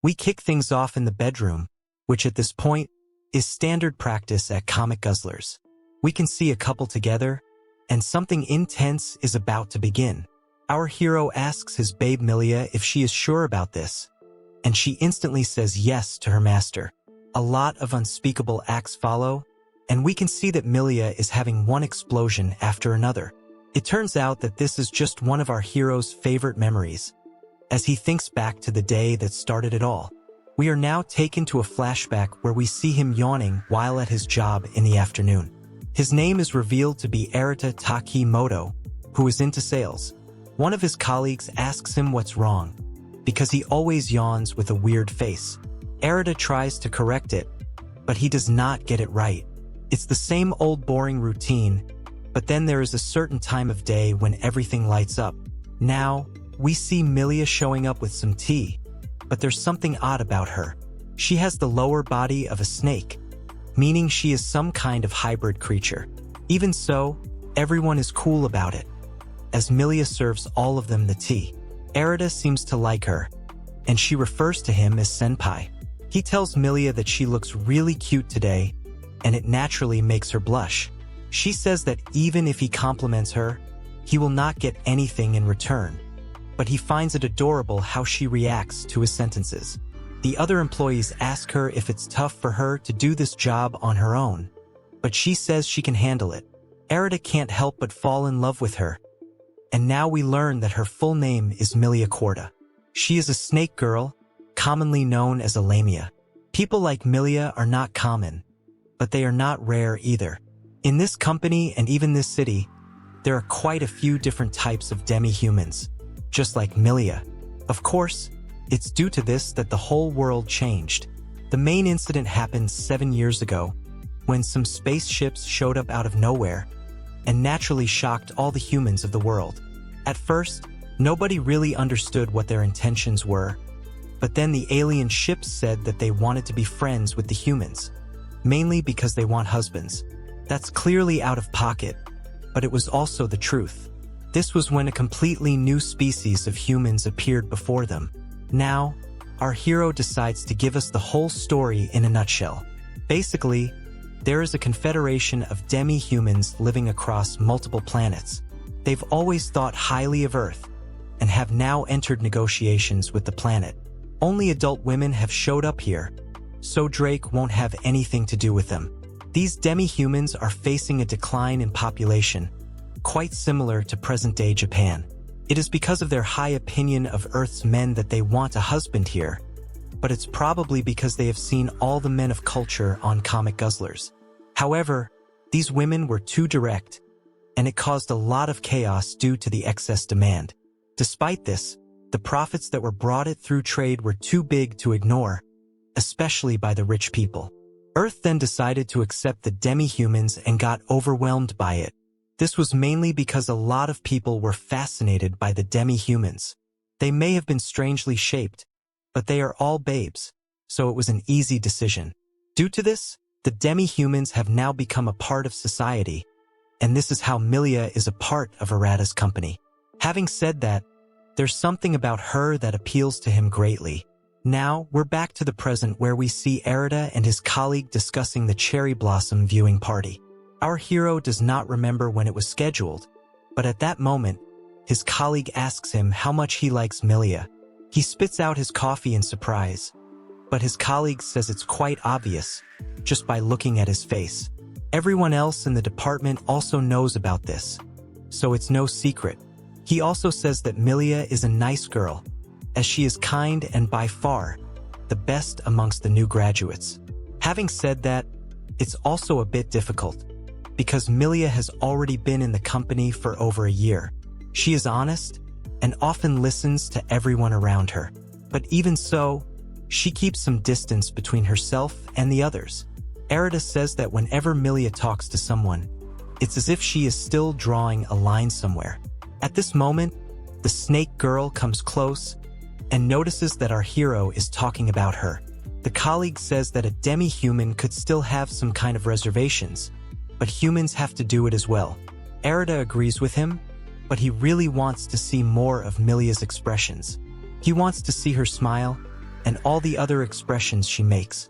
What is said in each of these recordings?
We kick things off in the bedroom, which at this point is standard practice at comic guzzlers. We can see a couple together, and something intense is about to begin. Our hero asks his babe Millia if she is sure about this, and she instantly says yes to her master. A lot of unspeakable acts follow, and we can see that Millia is having one explosion after another. It turns out that this is just one of our hero's favorite memories, as he thinks back to the day that started it all. We are now taken to a flashback where we see him yawning while at his job in the afternoon. His name is revealed to be Arita Takimoto, who is into sales. One of his colleagues asks him what's wrong, because he always yawns with a weird face. Arita tries to correct it, but he does not get it right. It's the same old boring routine, but then there is a certain time of day when everything lights up. Now, we see Millia showing up with some tea, but there's something odd about her. She has the lower body of a snake, meaning she is some kind of hybrid creature. Even so, everyone is cool about it, as Millia serves all of them the tea. Arita seems to like her, and she refers to him as senpai. He tells Millia that she looks really cute today, and it naturally makes her blush. She says that even if he compliments her, he will not get anything in return, but he finds it adorable how she reacts to his sentences. The other employees ask her if it's tough for her to do this job on her own, but she says she can handle it. Arita can't help but fall in love with her, and now we learn that her full name is Millia Corda. She is a snake girl, commonly known as a lamia. People like Millia are not common, but they are not rare either. In this company and even this city, there are quite a few different types of demi-humans, just like Millia. Of course, it's due to this that the whole world changed. The main incident happened 7 years ago, when some spaceships showed up out of nowhere and naturally shocked all the humans of the world. At first, nobody really understood what their intentions were, but then the alien ships said that they wanted to be friends with the humans, mainly because they want husbands. That's clearly out of pocket, but it was also the truth. This was when a completely new species of humans appeared before them. Now, our hero decides to give us the whole story in a nutshell. Basically, there is a confederation of demi-humans living across multiple planets. They've always thought highly of Earth, and have now entered negotiations with the planet. Only adult women have showed up here, so Drake won't have anything to do with them. These demi-humans are facing a decline in population, quite similar to present-day Japan. It is because of their high opinion of Earth's men that they want a husband here, but it's probably because they have seen all the men of culture on comic guzzlers. However, these women were too direct, and it caused a lot of chaos due to the excess demand. Despite this, the profits that were brought it through trade were too big to ignore, especially by the rich people. Earth then decided to accept the demi-humans and got overwhelmed by it. This was mainly because a lot of people were fascinated by the demi-humans. They may have been strangely shaped, but they are all babes, so it was an easy decision. Due to this, the demi-humans have now become a part of society, and this is how Millia is a part of Arita's company. Having said that, there's something about her that appeals to him greatly. Now, we're back to the present where we see Arita and his colleague discussing the cherry blossom viewing party. Our hero does not remember when it was scheduled, but at that moment, his colleague asks him how much he likes Millia. He spits out his coffee in surprise, but his colleague says it's quite obvious, just by looking at his face. Everyone else in the department also knows about this, so it's no secret. He also says that Millia is a nice girl, as she is kind and by far the best amongst the new graduates. Having said that, it's also a bit difficult, because Millia has already been in the company for over a year. She is honest and often listens to everyone around her. But even so, she keeps some distance between herself and the others. Arita says that whenever Millia talks to someone, it's as if she is still drawing a line somewhere. At this moment, the snake girl comes close and notices that our hero is talking about her. The colleague says that a demi-human could still have some kind of reservations, but humans have to do it as well. Arita agrees with him, but he really wants to see more of Millia's expressions. He wants to see her smile, and all the other expressions she makes,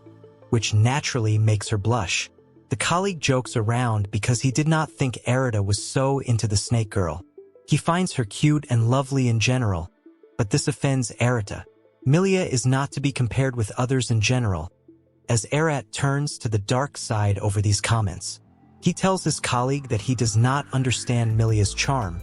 which naturally makes her blush. The colleague jokes around because he did not think Arita was so into the snake girl. He finds her cute and lovely in general, but this offends Arita. Millia is not to be compared with others in general, as Arat turns to the dark side over these comments. He tells his colleague that he does not understand Millia's charm,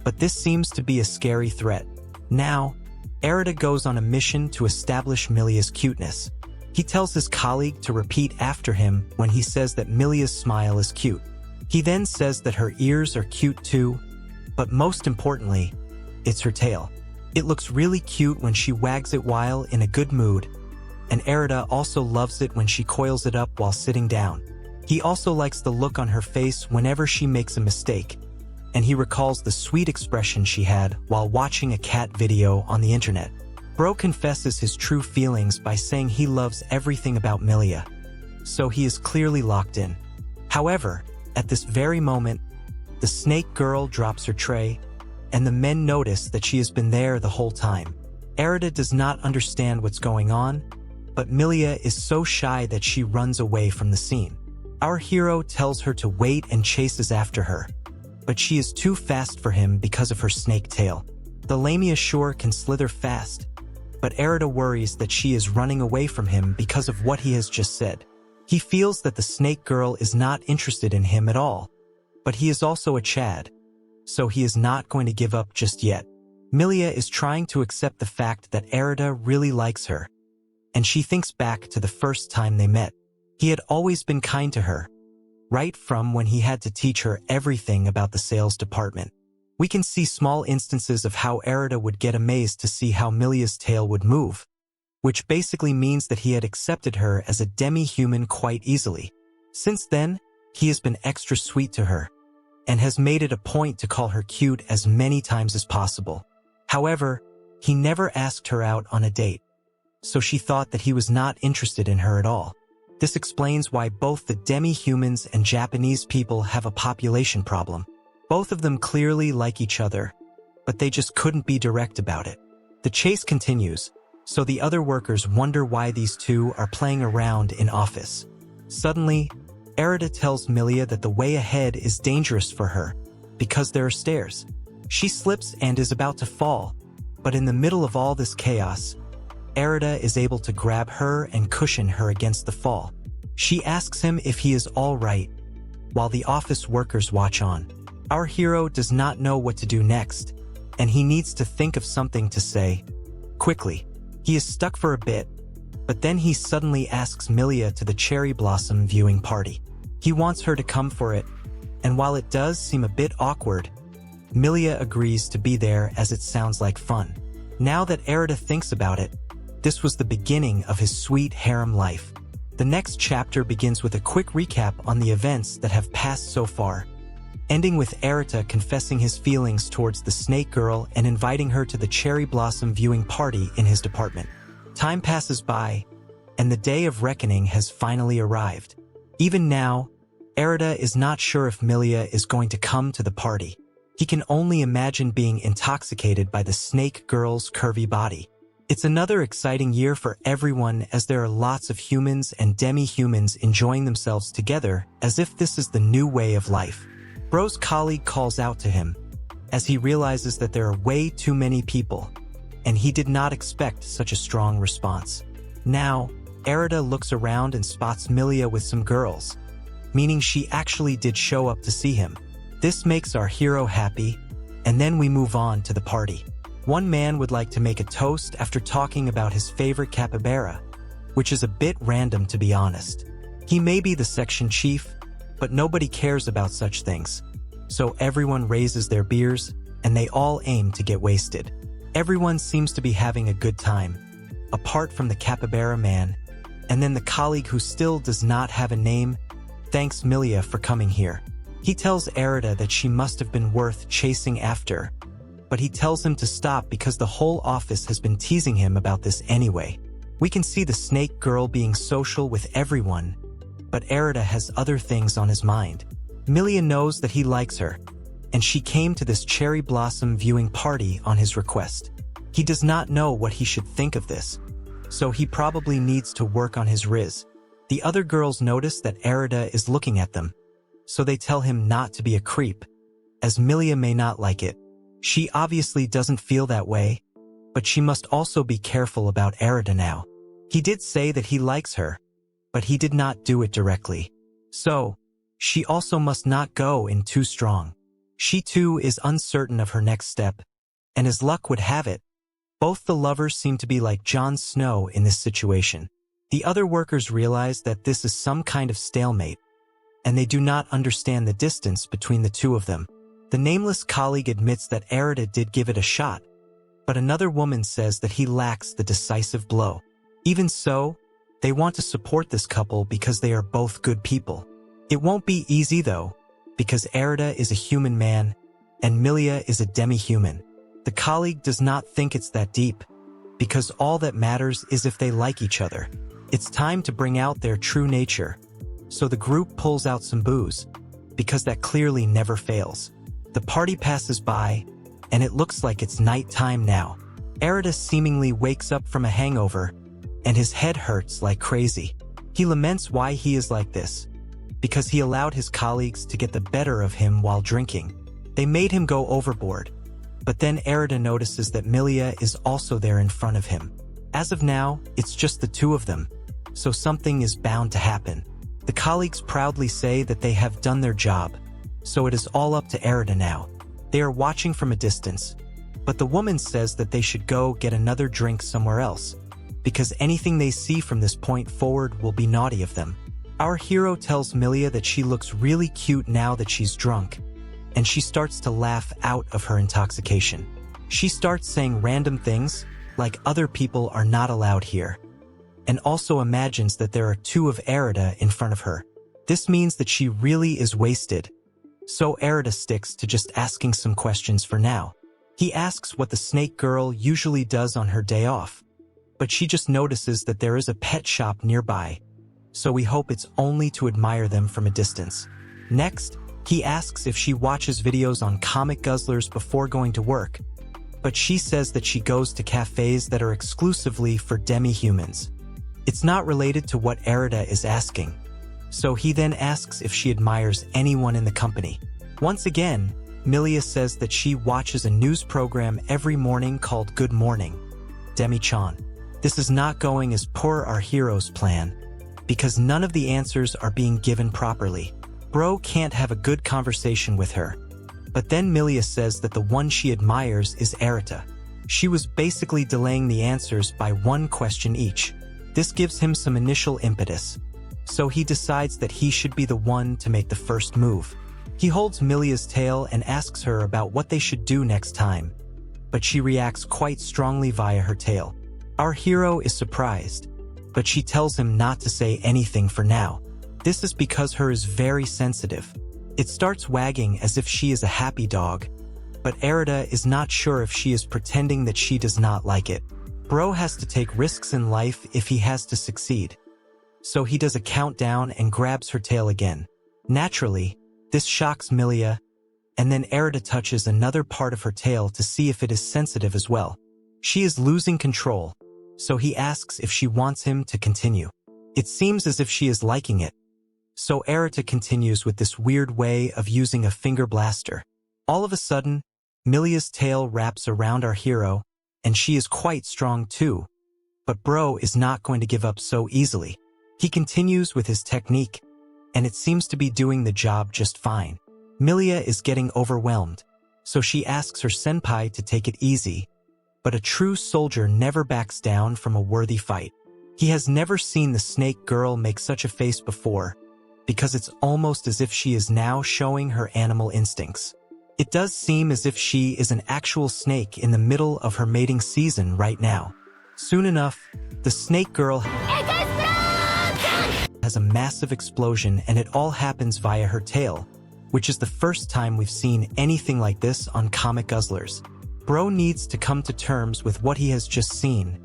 but this seems to be a scary threat. Now, Arita goes on a mission to establish Millia's cuteness. He tells his colleague to repeat after him when he says that Millia's smile is cute. He then says that her ears are cute too, but most importantly, it's her tail. It looks really cute when she wags it while in a good mood, and Arita also loves it when she coils it up while sitting down. He also likes the look on her face whenever she makes a mistake, and he recalls the sweet expression she had while watching a cat video on the internet. Bro confesses his true feelings by saying he loves everything about Millia, so he is clearly locked in. However, at this very moment, the snake girl drops her tray, and the men notice that she has been there the whole time. Arita does not understand what's going on, but Millia is so shy that she runs away from the scene. Our hero tells her to wait and chases after her, but she is too fast for him because of her snake tail. The Lamia sure can slither fast, but Arita worries that she is running away from him because of what he has just said. He feels that the snake girl is not interested in him at all, but he is also a Chad, so he is not going to give up just yet. Millia is trying to accept the fact that Arita really likes her, and she thinks back to the first time they met. He had always been kind to her, right from when he had to teach her everything about the sales department. We can see small instances of how Arita would get amazed to see how Millia's tail would move, which basically means that he had accepted her as a demi-human quite easily. Since then, he has been extra sweet to her, and has made it a point to call her cute as many times as possible. However, he never asked her out on a date, so she thought that he was not interested in her at all. This explains why both the demi-humans and Japanese people have a population problem. Both of them clearly like each other, but they just couldn't be direct about it. The chase continues, so the other workers wonder why these two are playing around in office. Suddenly, Arita tells Millia that the way ahead is dangerous for her, because there are stairs. She slips and is about to fall, but in the middle of all this chaos, Arita is able to grab her and cushion her against the fall. She asks him if he is all right, while the office workers watch on. Our hero does not know what to do next, and he needs to think of something to say quickly. He is stuck for a bit, but then he suddenly asks Millia to the cherry blossom viewing party. He wants her to come for it, and while it does seem a bit awkward, Millia agrees to be there as it sounds like fun. Now that Arita thinks about it, this was the beginning of his sweet harem life. The next chapter begins with a quick recap on the events that have passed so far, ending with Arita confessing his feelings towards the snake girl and inviting her to the cherry blossom viewing party in his department. Time passes by, and the day of reckoning has finally arrived. Even now, Arita is not sure if Millia is going to come to the party. He can only imagine being intoxicated by the snake girl's curvy body. It's another exciting year for everyone, as there are lots of humans and demi-humans enjoying themselves together as if this is the new way of life. Bro's colleague calls out to him, as he realizes that there are way too many people, and he did not expect such a strong response. Now, Arita looks around and spots Millia with some girls, meaning she actually did show up to see him. This makes our hero happy, and then we move on to the party. One man would like to make a toast after talking about his favorite capybara, which is a bit random to be honest. He may be the section chief, but nobody cares about such things. So everyone raises their beers, and they all aim to get wasted. Everyone seems to be having a good time, apart from the capybara man, and then the colleague who still does not have a name thanks Millia for coming here. He tells Arita that she must have been worth chasing after, but he tells him to stop because the whole office has been teasing him about this anyway. We can see the snake girl being social with everyone, but Arita has other things on his mind. Millia knows that he likes her, and she came to this cherry blossom viewing party on his request. He does not know what he should think of this, so he probably needs to work on his Riz. The other girls notice that Arita is looking at them, so they tell him not to be a creep, as Millia may not like it. She obviously doesn't feel that way, but she must also be careful about Arita now. He did say that he likes her, but he did not do it directly. So, she also must not go in too strong. She too is uncertain of her next step, and as luck would have it, both the lovers seem to be like Jon Snow in this situation. The other workers realize that this is some kind of stalemate, and they do not understand the distance between the two of them. The nameless colleague admits that Arita did give it a shot, but another woman says that he lacks the decisive blow. Even so, they want to support this couple because they are both good people. It won't be easy though, because Arita is a human man, and Millia is a demi-human. The colleague does not think it's that deep, because all that matters is if they like each other. It's time to bring out their true nature. So the group pulls out some booze, because that clearly never fails. The party passes by, and it looks like it's nighttime now. Arita seemingly wakes up from a hangover, and his head hurts like crazy. He laments why he is like this, because he allowed his colleagues to get the better of him while drinking. They made him go overboard, but then Arita notices that Millia is also there in front of him. As of now, it's just the two of them, so something is bound to happen. The colleagues proudly say that they have done their job, so it is all up to Arita now. They are watching from a distance, but the woman says that they should go get another drink somewhere else, because anything they see from this point forward will be naughty of them. Our hero tells Millia that she looks really cute now that she's drunk, and she starts to laugh out of her intoxication. She starts saying random things, like other people are not allowed here, and also imagines that there are two of Arita in front of her. This means that she really is wasted, so Arita sticks to just asking some questions for now. He asks what the snake girl usually does on her day off, but she just notices that there is a pet shop nearby, so we hope it's only to admire them from a distance. Next, he asks if she watches videos on comic guzzlers before going to work, but she says that she goes to cafes that are exclusively for demi-humans. It's not related to what Arita is asking, so he then asks if she admires anyone in the company. Once again, Millia says that she watches a news program every morning called Good Morning, Demi-chan. This is not going as per our hero's plan, because none of the answers are being given properly. Bro can't have a good conversation with her. But then Millia says that the one she admires is Arita. She was basically delaying the answers by one question each. This gives him some initial impetus, so he decides that he should be the one to make the first move. He holds Millia's tail and asks her about what they should do next time, but she reacts quite strongly via her tail. Our hero is surprised, but she tells him not to say anything for now. This is because her is very sensitive. It starts wagging as if she is a happy dog, but Arita is not sure if she is pretending that she does not like it. Bro has to take risks in life if he has to succeed, so he does a countdown and grabs her tail again. Naturally, this shocks Millia, and then Arita touches another part of her tail to see if it is sensitive as well. She is losing control, so he asks if she wants him to continue. It seems as if she is liking it, so Arita continues with this weird way of using a finger blaster. All of a sudden, Millia's tail wraps around our hero, and she is quite strong too. But Bro is not going to give up so easily. He continues with his technique, and it seems to be doing the job just fine. Millia is getting overwhelmed, so she asks her senpai to take it easy, but a true soldier never backs down from a worthy fight. He has never seen the snake girl make such a face before, because it's almost as if she is now showing her animal instincts. It does seem as if she is an actual snake in the middle of her mating season right now. Soon enough, the snake girl has a massive explosion, and it all happens via her tail, which is the first time we've seen anything like this on comic guzzlers. Bro needs to come to terms with what he has just seen,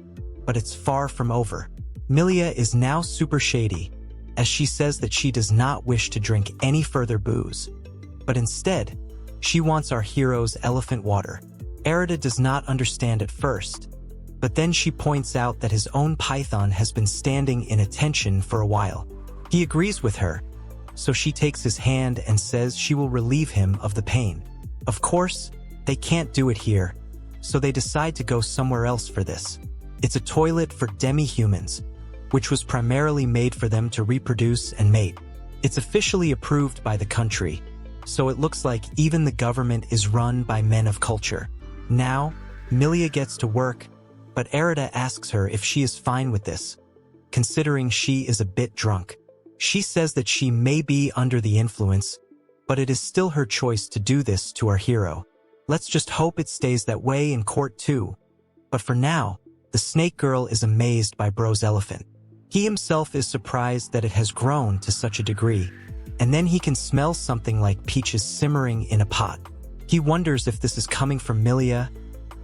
but it's far from over. Millia is now super shady, as she says that she does not wish to drink any further booze, but instead, she wants our hero's elephant water. Arita does not understand at first, But then she points out that his own python has been standing in attention for a while. He agrees with her, so she takes his hand and says she will relieve him of the pain. Of course, they can't do it here, so they decide to go somewhere else for this. It's a toilet for demi-humans, which was primarily made for them to reproduce and mate. It's officially approved by the country, so it looks like even the government is run by men of culture. Now, Millia gets to work, but Erida asks her if she is fine with this, considering she is a bit drunk. She says that she may be under the influence, but it is still her choice to do this to our hero. Let's just hope it stays that way in court too. But for now, the snake girl is amazed by Bro's elephant. He himself is surprised that it has grown to such a degree, and then he can smell something like peaches simmering in a pot. He wonders if this is coming from Millia,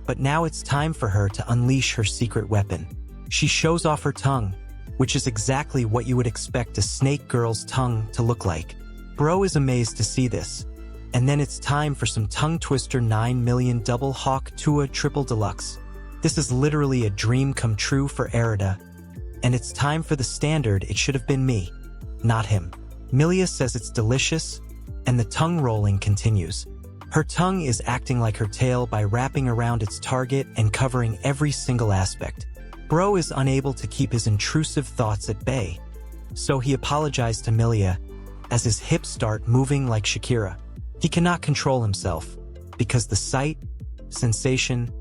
but now it's time for her to unleash her secret weapon. She shows off her tongue, which is exactly what you would expect a snake girl's tongue to look like. Bro is amazed to see this, and then it's time for some tongue twister 9 million double hawk tua triple deluxe. This is literally a dream come true for Erida, and it's time for the standard. It should have been me, not him. Millia says it's delicious, and the tongue rolling continues. Her tongue is acting like her tail by wrapping around its target and covering every single aspect. Bro is unable to keep his intrusive thoughts at bay, so he apologized to Millia as his hips start moving like Shakira. He cannot control himself because the sight, sensation,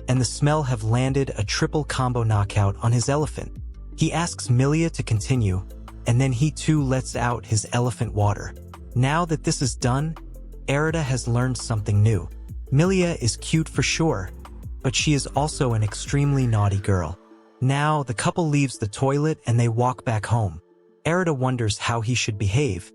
and the smell have landed a triple combo knockout on his elephant. He asks Millia to continue, and then he too lets out his elephant water. Now that this is done, Erida has learned something new. Millia is cute for sure, but she is also an extremely naughty girl. Now, the couple leaves the toilet and they walk back home. Erida wonders how he should behave,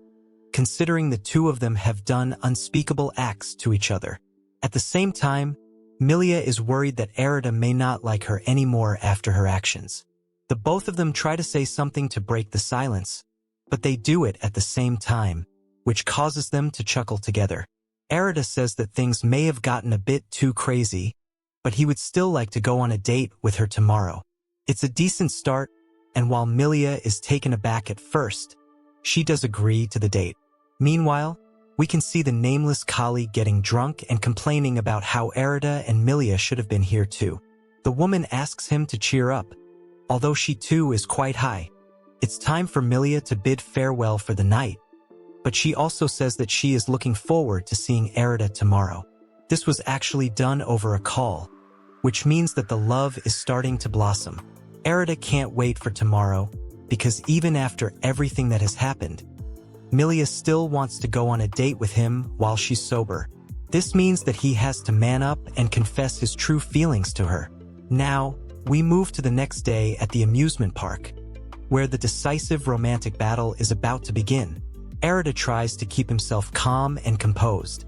considering the two of them have done unspeakable acts to each other. At the same time, Millia is worried that Erida may not like her anymore after her actions. The both of them try to say something to break the silence, but they do it at the same time, which causes them to chuckle together. Erida says that things may have gotten a bit too crazy, but he would still like to go on a date with her tomorrow. It's a decent start, and while Millia is taken aback at first, she does agree to the date. Meanwhile, we can see the nameless colleague getting drunk and complaining about how Erida and Millia should have been here too. The woman asks him to cheer up, although she too is quite high. It's time for Millia to bid farewell for the night, but she also says that she is looking forward to seeing Erida tomorrow. This was actually done over a call, which means that the love is starting to blossom. Erida can't wait for tomorrow, because even after everything that has happened, Millia still wants to go on a date with him while she's sober. This means that he has to man up and confess his true feelings to her. Now, we move to the next day at the amusement park, where the decisive romantic battle is about to begin. Erida tries to keep himself calm and composed,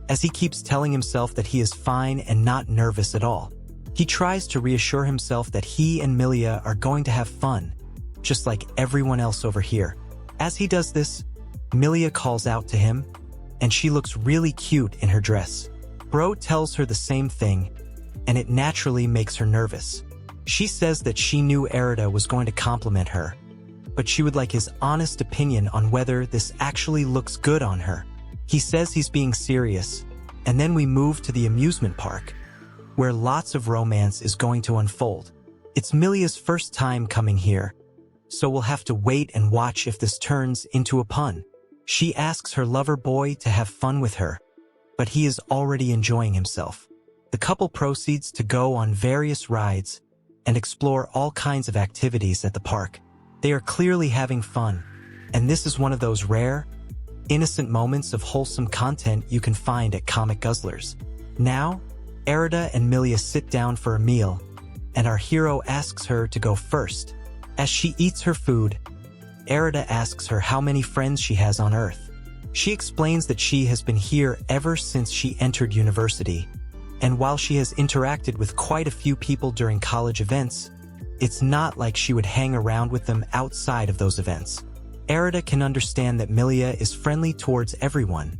as he keeps telling himself that he is fine and not nervous at all. He tries to reassure himself that he and Millia are going to have fun, just like everyone else over here. As he does this, Millia calls out to him, and she looks really cute in her dress. Bro tells her the same thing, and it naturally makes her nervous. She says that she knew Erida was going to compliment her, but she would like his honest opinion on whether this actually looks good on her. He says he's being serious, and then we move to the amusement park, where lots of romance is going to unfold. It's Millia's first time coming here, so we'll have to wait and watch if this turns into a pun. She asks her lover boy to have fun with her, but he is already enjoying himself. The couple proceeds to go on various rides and explore all kinds of activities at the park. They are clearly having fun, and this is one of those rare, innocent moments of wholesome content you can find at Comic Guzzlers. Now, Erida and Millia sit down for a meal, and our hero asks her to go first. As she eats her food, Erida asks her how many friends she has on Earth. She explains that she has been here ever since she entered university, and while she has interacted with quite a few people during college events, it's not like she would hang around with them outside of those events. Erida can understand that Millia is friendly towards everyone,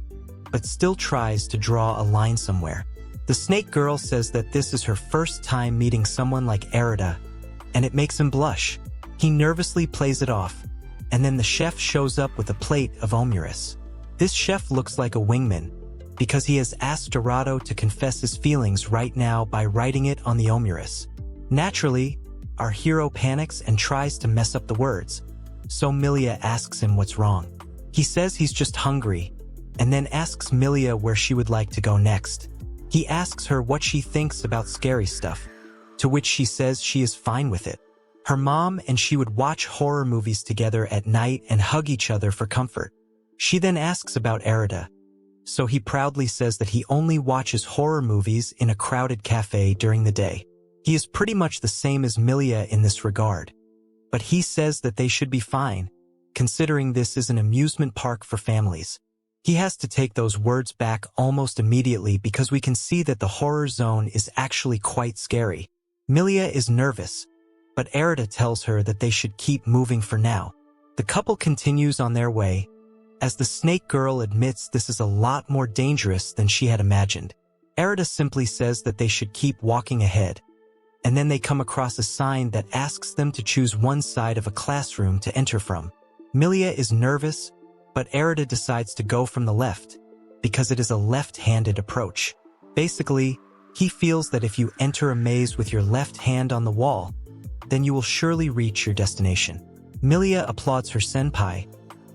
but still tries to draw a line somewhere. The snake girl says that this is her first time meeting someone like Arita, and it makes him blush. He nervously plays it off, and then the chef shows up with a plate of omuris. This chef looks like a wingman, because he has asked Dorado to confess his feelings right now by writing it on the omuris. Naturally, our hero panics and tries to mess up the words, so Millia asks him what's wrong. He says he's just hungry, and then asks Millia where she would like to go next. He asks her what she thinks about scary stuff, to which she says she is fine with it. Her mom and she would watch horror movies together at night and hug each other for comfort. She then asks about Arita, so he proudly says that he only watches horror movies in a crowded cafe during the day. He is pretty much the same as Millia in this regard, but he says that they should be fine, considering this is an amusement park for families. He has to take those words back almost immediately because we can see that the horror zone is actually quite scary. Millia is nervous, but Arita tells her that they should keep moving for now. The couple continues on their way, as the snake girl admits this is a lot more dangerous than she had imagined. Arita simply says that they should keep walking ahead, and then they come across a sign that asks them to choose one side of a classroom to enter from. Millia is nervous, but Arita decides to go from the left, because it is a left-handed approach. Basically, he feels that if you enter a maze with your left hand on the wall, then you will surely reach your destination. Millia applauds her senpai,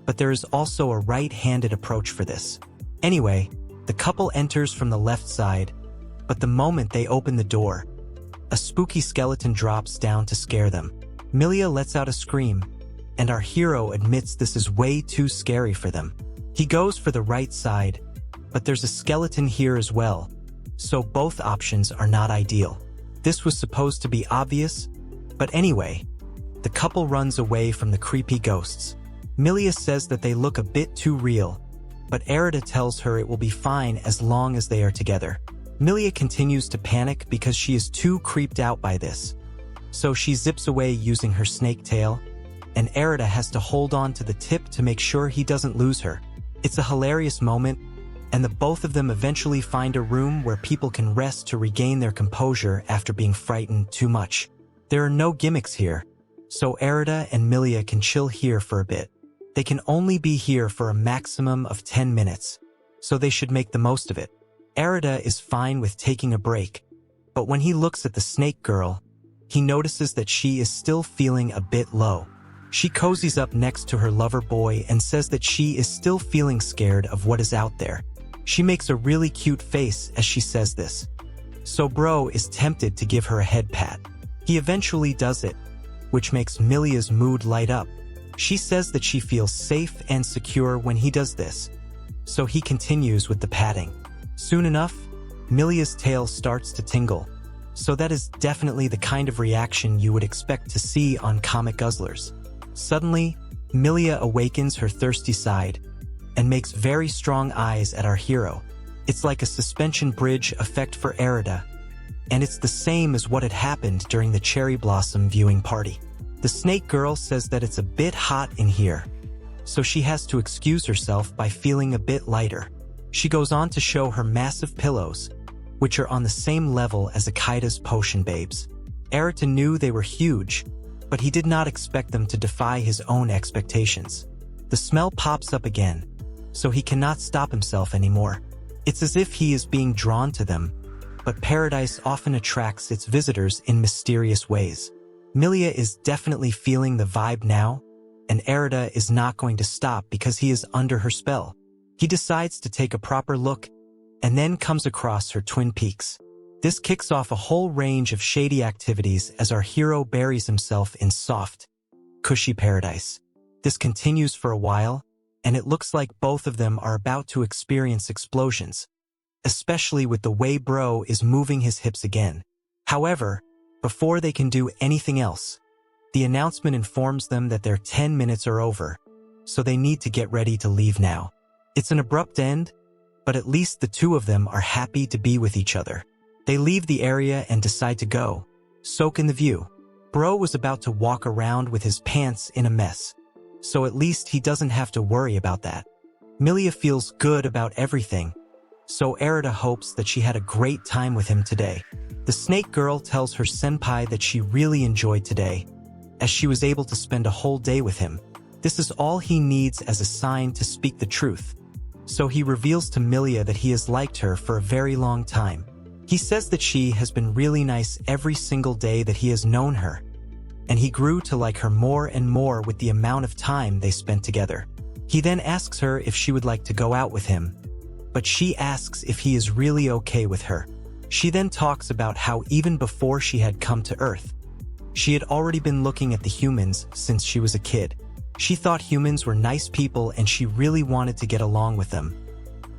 but there is also a right-handed approach for this. Anyway, the couple enters from the left side, but the moment they open the door, a spooky skeleton drops down to scare them. Millia lets out a scream, and our hero admits this is way too scary for them. He goes for the right side, but there's a skeleton here as well, so both options are not ideal. This was supposed to be obvious, but anyway, the couple runs away from the creepy ghosts. Millia says that they look a bit too real, but Arita tells her it will be fine as long as they are together. Millia continues to panic because she is too creeped out by this, so she zips away using her snake tail, and Arita has to hold on to the tip to make sure he doesn't lose her. It's a hilarious moment, and the both of them eventually find a room where people can rest to regain their composure after being frightened too much. There are no gimmicks here, so Arita and Millia can chill here for a bit. They can only be here for a maximum of 10 minutes, so they should make the most of it. Arita is fine with taking a break, but when he looks at the snake girl, he notices that she is still feeling a bit low. She cozies up next to her lover boy and says that she is still feeling scared of what is out there. She makes a really cute face as she says this, so bro is tempted to give her a head pat. He eventually does it, which makes Millia's mood light up. She says that she feels safe and secure when he does this, so he continues with the patting. Soon enough, Millia's tail starts to tingle, so that is definitely the kind of reaction you would expect to see on comic guzzlers. Suddenly, Millia awakens her thirsty side and makes very strong eyes at our hero. It's like a suspension bridge effect for Arita, and it's the same as what had happened during the cherry blossom viewing party. The snake girl says that it's a bit hot in here, so she has to excuse herself by feeling a bit lighter. She goes on to show her massive pillows, which are on the same level as Isekai'd's potion babes. Arita knew they were huge, but he did not expect them to defy his own expectations. The smell pops up again, so he cannot stop himself anymore. It's as if he is being drawn to them, but paradise often attracts its visitors in mysterious ways. Millia is definitely feeling the vibe now, and Arita is not going to stop because he is under her spell. He decides to take a proper look, and then comes across her twin peaks. This kicks off a whole range of shady activities as our hero buries himself in soft, cushy paradise. This continues for a while, and it looks like both of them are about to experience explosions, especially with the way bro is moving his hips again. However, before they can do anything else, the announcement informs them that their 10 minutes are over, so they need to get ready to leave now. It's an abrupt end, but at least the two of them are happy to be with each other. They leave the area and decide to go, soak in the view. Bro was about to walk around with his pants in a mess, so at least he doesn't have to worry about that. Millia feels good about everything, so Erida hopes that she had a great time with him today. The snake girl tells her senpai that she really enjoyed today, as she was able to spend a whole day with him. This is all he needs as a sign to speak the truth. So he reveals to Millia that he has liked her for a very long time. He says that she has been really nice every single day that he has known her, and he grew to like her more and more with the amount of time they spent together. He then asks her if she would like to go out with him, but she asks if he is really okay with her. She then talks about how even before she had come to Earth, she had already been looking at the humans since she was a kid. She thought humans were nice people and she really wanted to get along with them.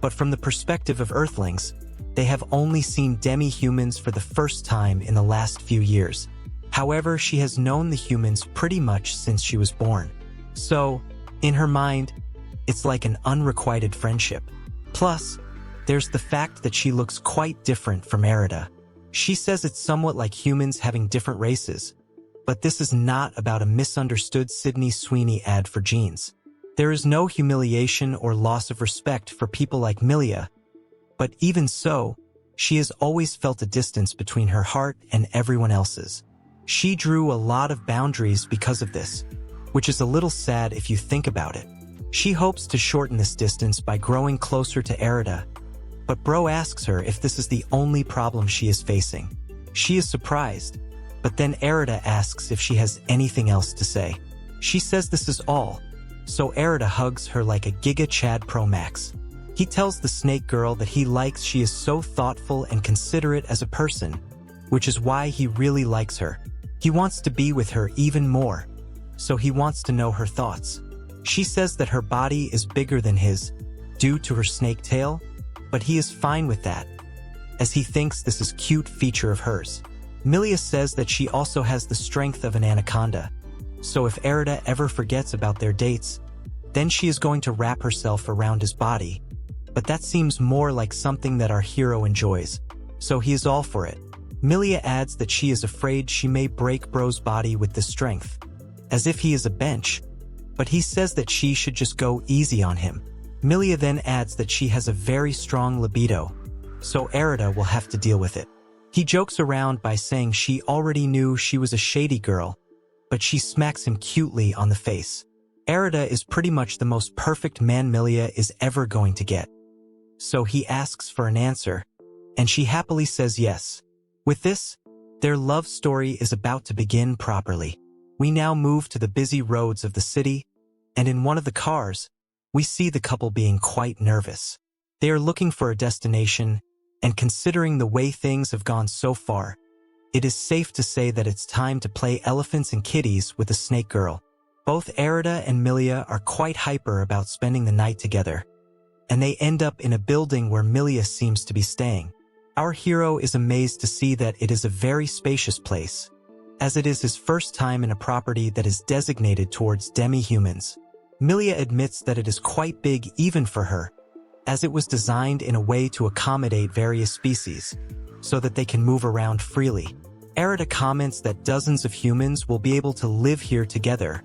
But from the perspective of Earthlings, they have only seen demi-humans for the first time in the last few years. However, she has known the humans pretty much since she was born. So, in her mind, it's like an unrequited friendship. Plus, there's the fact that she looks quite different from Erida. She says it's somewhat like humans having different races. But this is not about a misunderstood Sydney Sweeney ad for jeans. There is no humiliation or loss of respect for people like Millia, but even so, she has always felt a distance between her heart and everyone else's. She drew a lot of boundaries because of this, which is a little sad if you think about it. She hopes to shorten this distance by growing closer to Erida, but Bro asks her if this is the only problem she is facing. She is surprised, but then Erida asks if she has anything else to say. She says this is all, so Erida hugs her like a Giga Chad Pro Max. He tells the snake girl that he likes she is so thoughtful and considerate as a person, which is why he really likes her. He wants to be with her even more, so he wants to know her thoughts. She says that her body is bigger than his, due to her snake tail, but he is fine with that, as he thinks this is a cute feature of hers. Millia says that she also has the strength of an anaconda, so if Erida ever forgets about their dates, then she is going to wrap herself around his body. But that seems more like something that our hero enjoys, so he is all for it. Millia adds that she is afraid she may break Bro's body with this strength, as if he is a bench, but he says that she should just go easy on him. Millia then adds that she has a very strong libido, so Erida will have to deal with it. He jokes around by saying she already knew she was a shady girl, but she smacks him cutely on the face. Erida is pretty much the most perfect man Millia is ever going to get. So he asks for an answer, and she happily says yes. With this, their love story is about to begin properly. We now move to the busy roads of the city, and in one of the cars, we see the couple being quite nervous. They are looking for a destination, and considering the way things have gone so far, it is safe to say that it's time to play elephants and kitties with the snake girl. Both Erida and Millia are quite hyper about spending the night together, and they end up in a building where Millia seems to be staying. Our hero is amazed to see that it is a very spacious place, as it is his first time in a property that is designated towards demi-humans. Millia admits that it is quite big even for her, as it was designed in a way to accommodate various species, so that they can move around freely. Erida comments that dozens of humans will be able to live here together,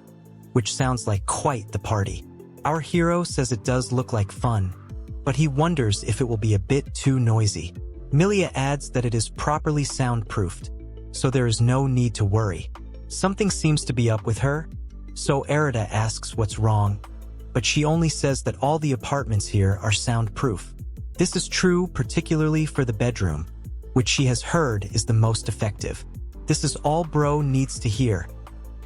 which sounds like quite the party. Our hero says it does look like fun, but he wonders if it will be a bit too noisy. Millia adds that it is properly soundproofed, so there is no need to worry. Something seems to be up with her, so Erida asks what's wrong, but she only says that all the apartments here are soundproof. This is true particularly for the bedroom, which she has heard is the most effective. This is all Bro needs to hear,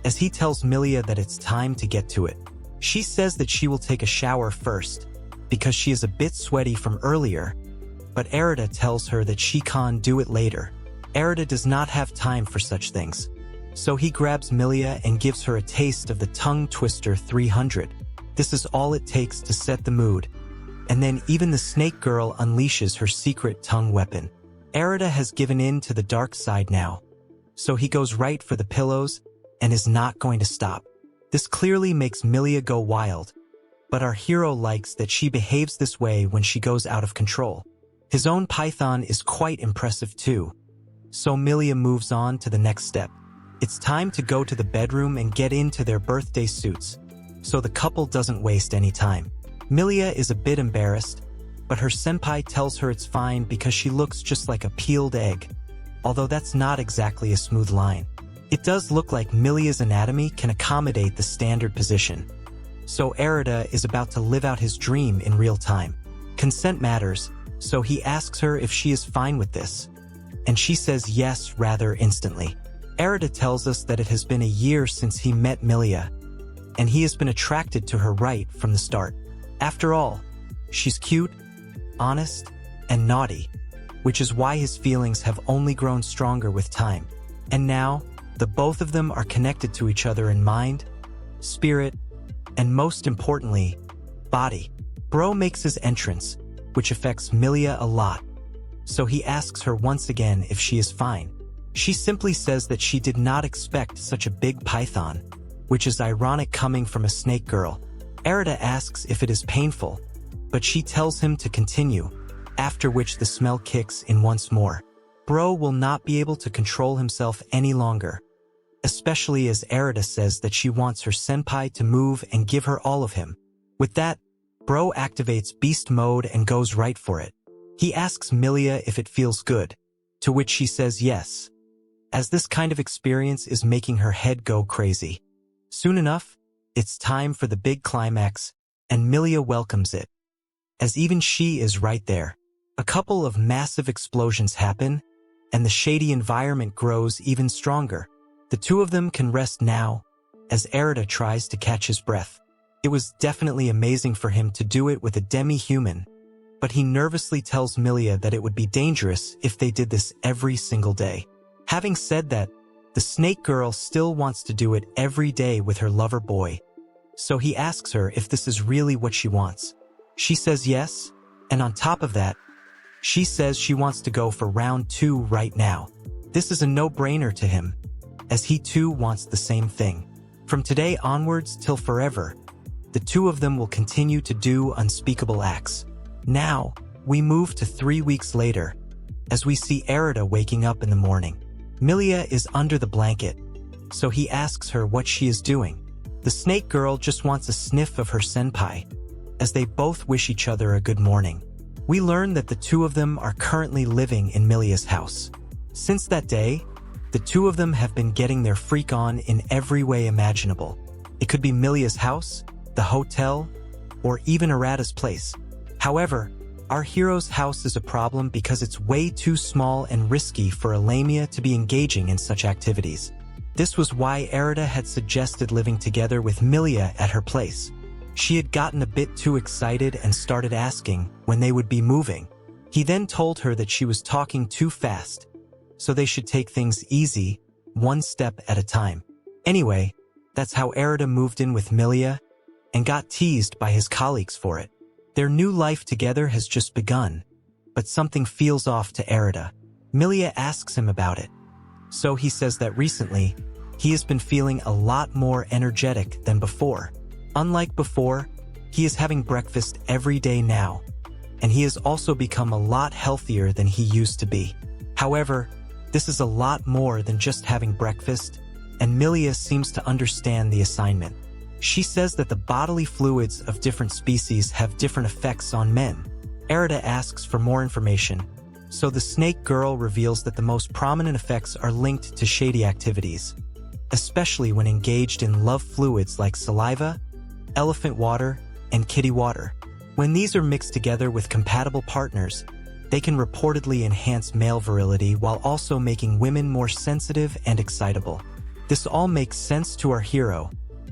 as he tells Millia that it's time to get to it. She says that she will take a shower first, because she is a bit sweaty from earlier, but Erida tells her that she can do it later. Erida does not have time for such things, so he grabs Millia and gives her a taste of the Tongue Twister 300. This is all it takes to set the mood, and then even the snake girl unleashes her secret tongue weapon. Erida has given in to the dark side now, so he goes right for the pillows and is not going to stop. This clearly makes Millia go wild, but our hero likes that she behaves this way when she goes out of control. His own python is quite impressive too, so Millia moves on to the next step. It's time to go to the bedroom and get into their birthday suits, so the couple doesn't waste any time. Millia is a bit embarrassed, but her senpai tells her it's fine because she looks just like a peeled egg. Although that's not exactly a smooth line. It does look like Millia's anatomy can accommodate the standard position. So Arata is about to live out his dream in real time. Consent matters, so he asks her if she is fine with this. And she says yes rather instantly. Arata tells us that it has been a year since he met Millia, and he has been attracted to her right from the start. After all, she's cute, honest, and naughty, which is why his feelings have only grown stronger with time. And now, the both of them are connected to each other in mind, spirit, and most importantly, body. Bro makes his entrance, which affects Millia a lot, so he asks her once again if she is fine. She simply says that she did not expect such a big python, which is ironic coming from a snake girl. Arata asks if it is painful, but she tells him to continue, after which the smell kicks in once more. Bro will not be able to control himself any longer, especially as Arata says that she wants her senpai to move and give her all of him. With that, Bro activates beast mode and goes right for it. He asks Millia if it feels good, to which she says yes, as this kind of experience is making her head go crazy. Soon enough, it's time for the big climax, and Millia welcomes it, as even she is right there. A couple of massive explosions happen, and the shady environment grows even stronger. The two of them can rest now, as Arata tries to catch his breath. It was definitely amazing for him to do it with a demi-human, but he nervously tells Millia that it would be dangerous if they did this every single day. Having said that, the snake girl still wants to do it every day with her lover boy, so he asks her if this is really what she wants. She says yes, and on top of that, she says she wants to go for round 2 right now. This is a no-brainer to him, as he too wants the same thing. From today onwards till forever, the two of them will continue to do unspeakable acts. Now, we move to 3 weeks later, as we see Arata waking up in the morning. Millia is under the blanket, so he asks her what she is doing. The snake girl just wants a sniff of her senpai, as they both wish each other a good morning. We learn that the two of them are currently living in Millia's house. Since that day, the two of them have been getting their freak on in every way imaginable. It could be Millia's house, the hotel, or even Arata's place. However, our hero's house is a problem because it's way too small and risky for a Lamia to be engaging in such activities. This was why Arata had suggested living together with Millia at her place. She had gotten a bit too excited and started asking when they would be moving. He then told her that she was talking too fast, so they should take things easy, one step at a time. Anyway, that's how Arata moved in with Millia and got teased by his colleagues for it. Their new life together has just begun, but something feels off to Arata. Millia asks him about it. So he says that recently, he has been feeling a lot more energetic than before. Unlike before, he is having breakfast every day now, and he has also become a lot healthier than he used to be. However, this is a lot more than just having breakfast, and Millia seems to understand the assignment. She says that the bodily fluids of different species have different effects on men. Arata asks for more information, so the snake girl reveals that the most prominent effects are linked to shady activities, especially when engaged in love fluids like saliva, elephant water, and kitty water. When these are mixed together with compatible partners, they can reportedly enhance male virility while also making women more sensitive and excitable. This all makes sense to our hero,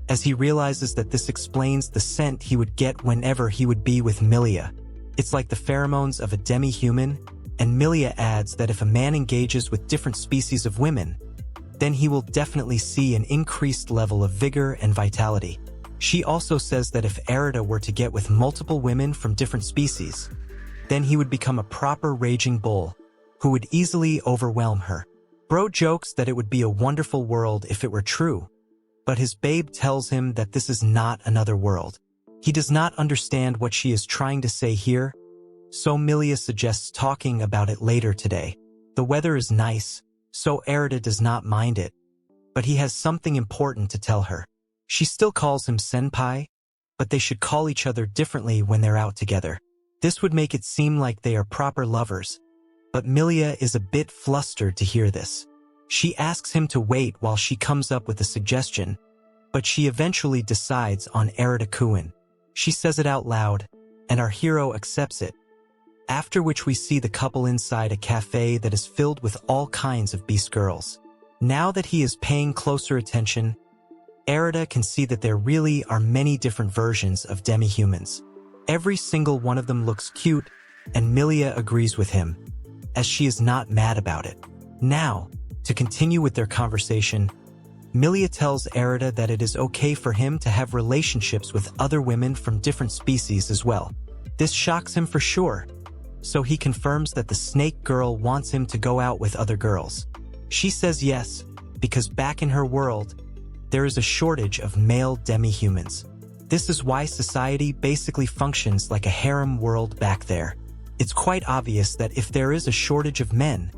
as he realizes that this explains the scent he would get whenever he would be with Millia. It's like the pheromones of a demi-human, and Millia adds that if a man engages with different species of women, then he will definitely see an increased level of vigor and vitality. She also says that if Arata were to get with multiple women from different species, then he would become a proper raging bull, who would easily overwhelm her. Bro jokes that it would be a wonderful world if it were true, but his babe tells him that this is not another world. He does not understand what she is trying to say here, so Millia suggests talking about it later today. The weather is nice, so Arata does not mind it, but he has something important to tell her. She still calls him senpai, but they should call each other differently when they're out together. This would make it seem like they are proper lovers, but Millia is a bit flustered to hear this. She asks him to wait while she comes up with a suggestion, but she eventually decides on Erita-kun. She says it out loud, and our hero accepts it, after which we see the couple inside a cafe that is filled with all kinds of beast girls. Now that he is paying closer attention, Erita can see that there really are many different versions of demi-humans. Every single one of them looks cute, and Millia agrees with him, as she is not mad about it. Now, to continue with their conversation, Millia tells Erita that it is okay for him to have relationships with other women from different species as well. This shocks him for sure, so he confirms that the snake girl wants him to go out with other girls. She says yes, because back in her world, there is a shortage of male demi-humans. This is why society basically functions like a harem world back there. It's quite obvious that if there is a shortage of men,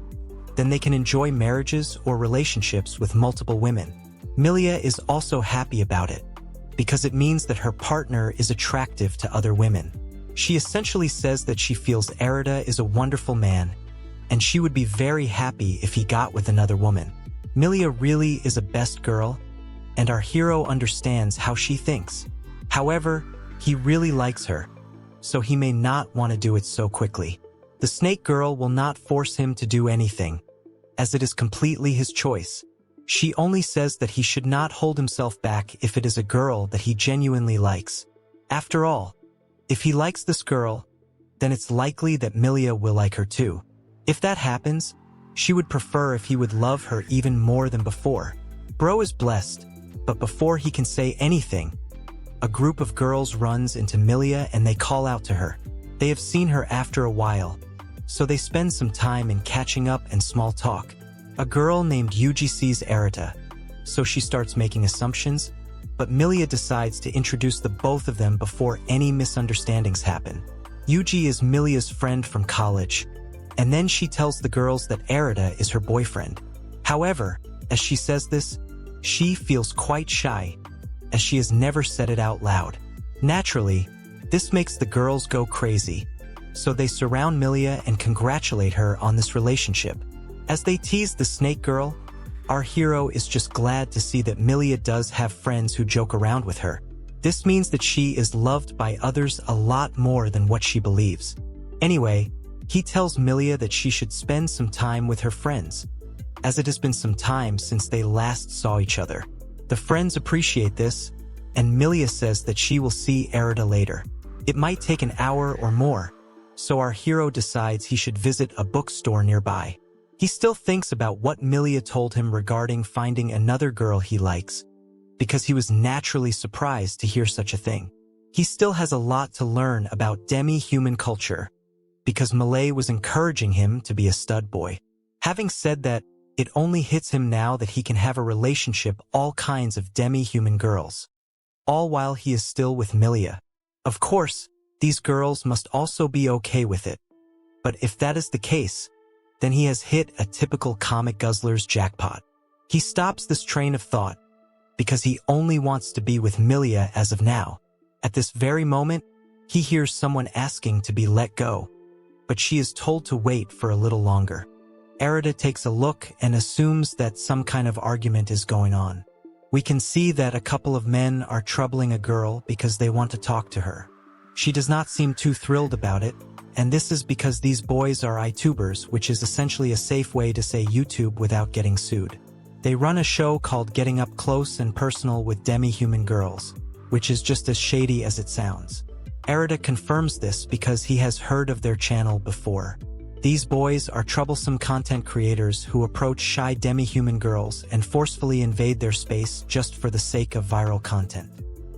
then they can enjoy marriages or relationships with multiple women. Millia is also happy about it, because it means that her partner is attractive to other women. She essentially says that she feels Erita is a wonderful man, and she would be very happy if he got with another woman. Millia really is a best girl, and our hero understands how she thinks. However, he really likes her, so he may not want to do it so quickly. The snake girl will not force him to do anything, as it is completely his choice. She only says that he should not hold himself back if it is a girl that he genuinely likes. After all, if he likes this girl, then it's likely that Millia will like her too. If that happens, she would prefer if he would love her even more than before. Bro is blessed, but before he can say anything, a group of girls runs into Millia and they call out to her. They have seen her after a while, so they spend some time in catching up and small talk. A girl named Yuji sees Erita, so she starts making assumptions, but Millia decides to introduce the both of them before any misunderstandings happen. Yuji is Millia's friend from college, and then she tells the girls that Erita is her boyfriend. However, as she says this, she feels quite shy, as she has never said it out loud. Naturally, this makes the girls go crazy, so they surround Millia and congratulate her on this relationship. As they tease the snake girl, our hero is just glad to see that Millia does have friends who joke around with her. This means that she is loved by others a lot more than what she believes. Anyway, he tells Millia that she should spend some time with her friends, as it has been some time since they last saw each other. The friends appreciate this, and Millia says that she will see Erita later. It might take an hour or more, so our hero decides he should visit a bookstore nearby. He still thinks about what Millia told him regarding finding another girl he likes, because he was naturally surprised to hear such a thing. He still has a lot to learn about demi-human culture, because Millia was encouraging him to be a stud boy. Having said that, it only hits him now that he can have a relationship all kinds of demi-human girls, all while he is still with Millia. Of course, these girls must also be okay with it. But if that is the case, then he has hit a typical comic guzzler's jackpot. He stops this train of thought, because he only wants to be with Millia as of now. At this very moment, he hears someone asking to be let go, but she is told to wait for a little longer. Erita takes a look and assumes that some kind of argument is going on. We can see that a couple of men are troubling a girl because they want to talk to her. She does not seem too thrilled about it, and this is because these boys are iTubers, which is essentially a safe way to say YouTube without getting sued. They run a show called Getting Up Close and Personal with Demi-Human Girls, which is just as shady as it sounds. Erita confirms this because he has heard of their channel before. These boys are troublesome content creators who approach shy demi-human girls and forcefully invade their space just for the sake of viral content.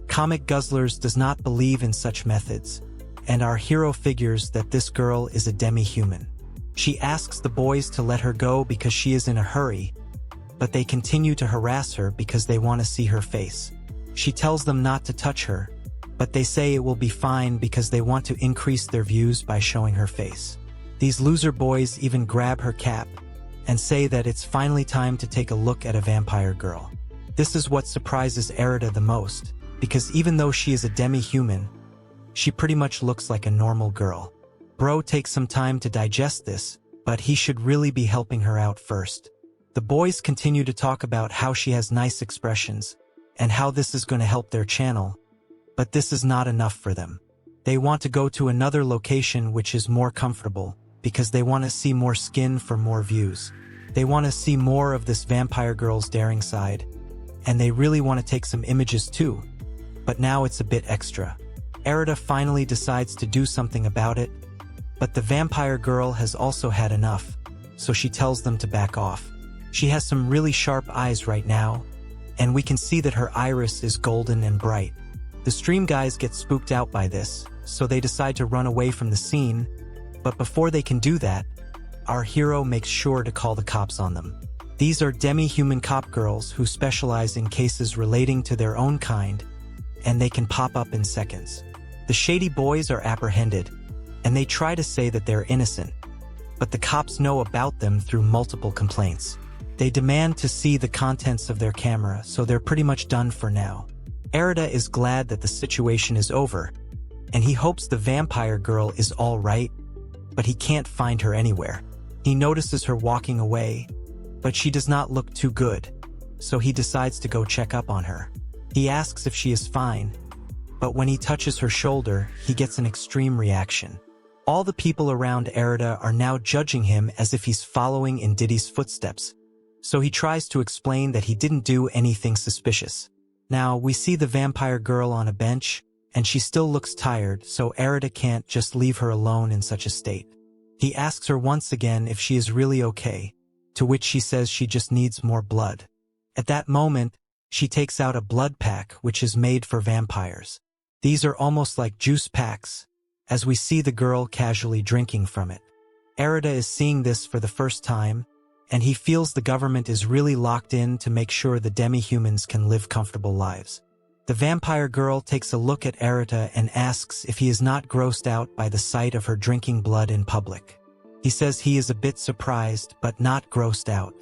Comic Guzzlers does not believe in such methods, and our hero figures that this girl is a demi-human. She asks the boys to let her go because she is in a hurry, but they continue to harass her because they want to see her face. She tells them not to touch her, but they say it will be fine because they want to increase their views by showing her face. These loser boys even grab her cap and say that it's finally time to take a look at a vampire girl. This is what surprises Erita the most, because even though she is a demi-human, she pretty much looks like a normal girl. Bro takes some time to digest this, but he should really be helping her out first. The boys continue to talk about how she has nice expressions, and how this is going to help their channel, but this is not enough for them. They want to go to another location which is more comfortable, because they want to see more skin for more views. They want to see more of this vampire girl's daring side, and they really want to take some images too, but now it's a bit extra. Erida finally decides to do something about it, but the vampire girl has also had enough, so she tells them to back off. She has some really sharp eyes right now, and we can see that her iris is golden and bright. The stream guys get spooked out by this, so they decide to run away from the scene, but before they can do that, our hero makes sure to call the cops on them. These are demi-human cop girls who specialize in cases relating to their own kind, and they can pop up in seconds. The shady boys are apprehended, and they try to say that they're innocent, but the cops know about them through multiple complaints. They demand to see the contents of their camera, so they're pretty much done for now. Erida is glad that the situation is over, and he hopes the vampire girl is all right, but he can't find her anywhere. He notices her walking away, but she does not look too good, so he decides to go check up on her. He asks if she is fine, but when he touches her shoulder, he gets an extreme reaction. All the people around Erida are now judging him as if he's following in Diddy's footsteps, so he tries to explain that he didn't do anything suspicious. Now, we see the vampire girl on a bench, and she still looks tired, so Erida can't just leave her alone in such a state. He asks her once again if she is really okay, to which she says she just needs more blood. At that moment, she takes out a blood pack which is made for vampires. These are almost like juice packs, as we see the girl casually drinking from it. Erida is seeing this for the first time, and he feels the government is really locked in to make sure the demi-humans can live comfortable lives. The vampire girl takes a look at Erida and asks if he is not grossed out by the sight of her drinking blood in public. He says he is a bit surprised but not grossed out.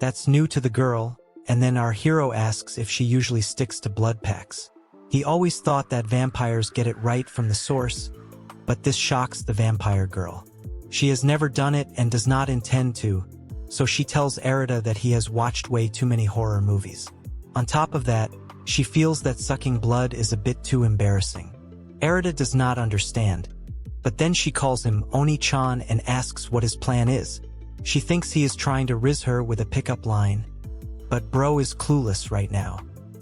That's new to the girl, and then our hero asks if she usually sticks to blood packs. He always thought that vampires get it right from the source, but this shocks the vampire girl. She has never done it and does not intend to, so she tells Erida that he has watched way too many horror movies. On top of that, she feels that sucking blood is a bit too embarrassing. Erida does not understand, but then she calls him Oni-chan and asks what his plan is. She thinks he is trying to rizz her with a pickup line, but bro is clueless right now.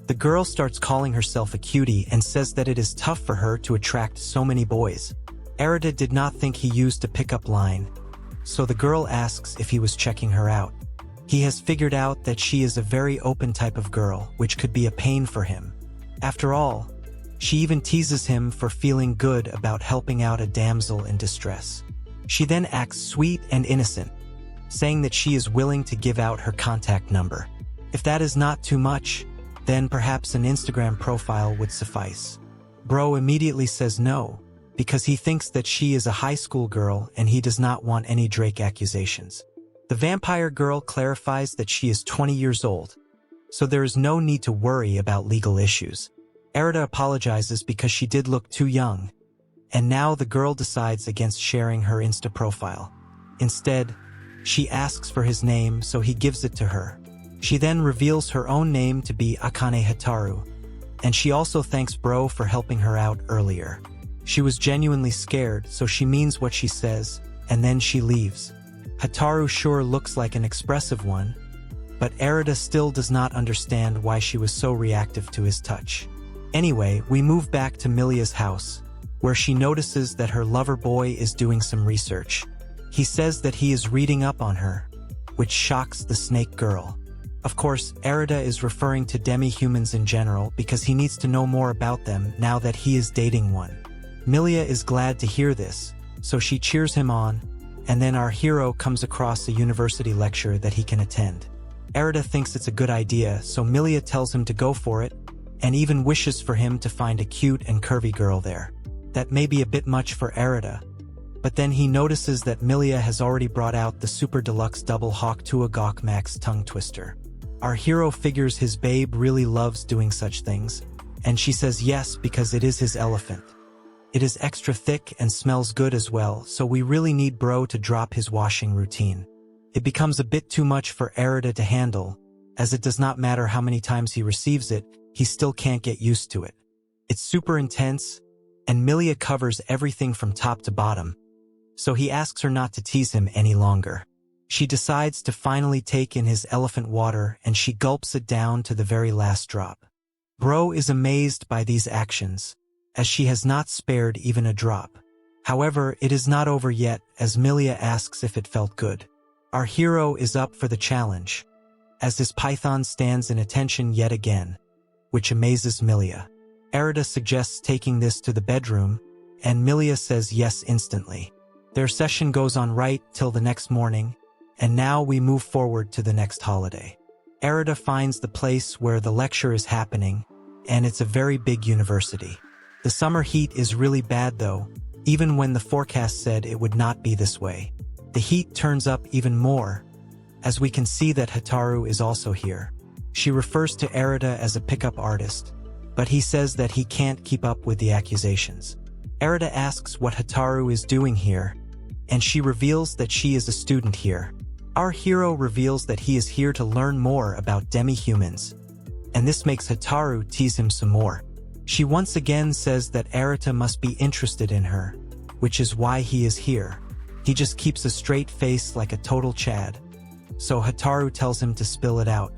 The girl starts calling herself a cutie and says that it is tough for her to attract so many boys. Erida did not think he used a pickup line, so the girl asks if he was checking her out. He has figured out that she is a very open type of girl, which could be a pain for him. After all, she even teases him for feeling good about helping out a damsel in distress. She then acts sweet and innocent, saying that she is willing to give out her contact number. If that is not too much, then perhaps an Instagram profile would suffice. Bro immediately says no, because he thinks that she is a high school girl and he does not want any Drake accusations. The vampire girl clarifies that she is 20 years old, so there is no need to worry about legal issues. Erida apologizes because she did look too young, and now the girl decides against sharing her Insta profile. Instead, she asks for his name, so he gives it to her. She then reveals her own name to be Akane Hotaru, and she also thanks bro for helping her out earlier. She was genuinely scared, so she means what she says, and then she leaves. Hotaru sure looks like an expressive one, but Erida still does not understand why she was so reactive to his touch. Anyway, we move back to Millia's house, where she notices that her lover boy is doing some research. He says that he is reading up on her, which shocks the snake girl. Of course, Erida is referring to demi-humans in general because he needs to know more about them now that he is dating one. Millia is glad to hear this, so she cheers him on, and then our hero comes across a university lecture that he can attend. Erida thinks it's a good idea, so Millia tells him to go for it, and even wishes for him to find a cute and curvy girl there. That may be a bit much for Erida, but then he notices that Millia has already brought out the Super Deluxe Double Hawk Tua Gawk Max tongue twister. Our hero figures his babe really loves doing such things, and she says yes because it is his elephant. It is extra thick and smells good as well, so we really need bro to drop his washing routine. It becomes a bit too much for Erida to handle, as it does not matter how many times he receives it, he still can't get used to it. It's super intense, and Millia covers everything from top to bottom, so he asks her not to tease him any longer. She decides to finally take in his elephant water, and she gulps it down to the very last drop. Bro is amazed by these actions, as she has not spared even a drop. However, it is not over yet, as Millia asks if it felt good. Our hero is up for the challenge, as his python stands in attention yet again, which amazes Millia. Erida suggests taking this to the bedroom, and Millia says yes instantly. Their session goes on right till the next morning, and now we move forward to the next holiday. Erida finds the place where the lecture is happening, and it's a very big university. The summer heat is really bad though, even when the forecast said it would not be this way. The heat turns up even more, as we can see that Hotaru is also here. She refers to Erida as a pickup artist, but he says that he can't keep up with the accusations. Erida asks what Hotaru is doing here, and she reveals that she is a student here. Our hero reveals that he is here to learn more about demi-humans, and this makes Hotaru tease him some more. She once again says that Erida must be interested in her, which is why he is here. He just keeps a straight face like a total Chad. So Hotaru tells him to spill it out.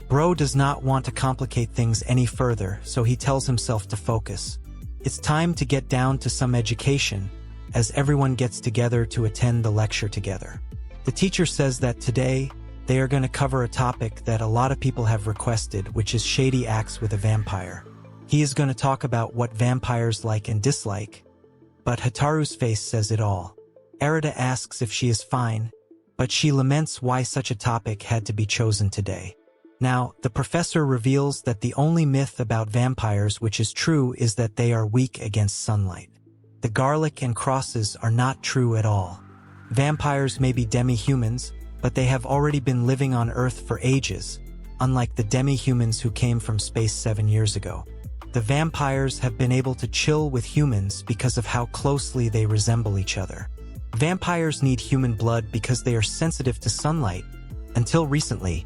Bro does not want to complicate things any further, so he tells himself to focus. It's time to get down to some education, as everyone gets together to attend the lecture together. The teacher says that today, they are going to cover a topic that a lot of people have requested, which is shady acts with a vampire. He is going to talk about what vampires like and dislike, but Hotaru's face says it all. Erida asks if she is fine, but she laments why such a topic had to be chosen today. Now, the professor reveals that the only myth about vampires which is true is that they are weak against sunlight. The garlic and crosses are not true at all. Vampires may be demi-humans, but they have already been living on Earth for ages, unlike the demi-humans who came from space 7 years ago. The vampires have been able to chill with humans because of how closely they resemble each other. Vampires need human blood because they are sensitive to sunlight. Until recently,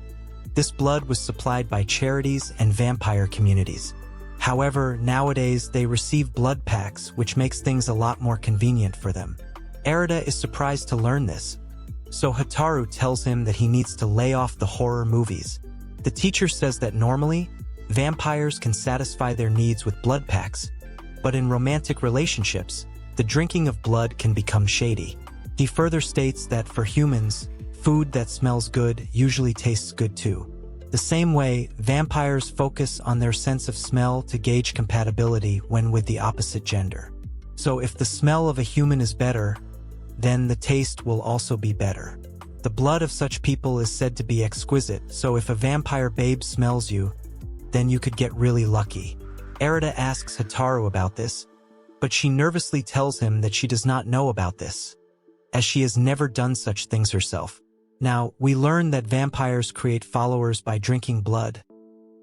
this blood was supplied by charities and vampire communities. However, nowadays they receive blood packs, which makes things a lot more convenient for them. Erida is surprised to learn this, so Hotaru tells him that he needs to lay off the horror movies. The teacher says that normally, vampires can satisfy their needs with blood packs, but in romantic relationships, the drinking of blood can become shady. He further states that for humans, food that smells good usually tastes good too. The same way, vampires focus on their sense of smell to gauge compatibility when with the opposite gender. So if the smell of a human is better, then the taste will also be better. The blood of such people is said to be exquisite, so if a vampire babe smells you, then you could get really lucky. Erida asks Hotaru about this, but she nervously tells him that she does not know about this, as she has never done such things herself. Now, we learn that vampires create followers by drinking blood,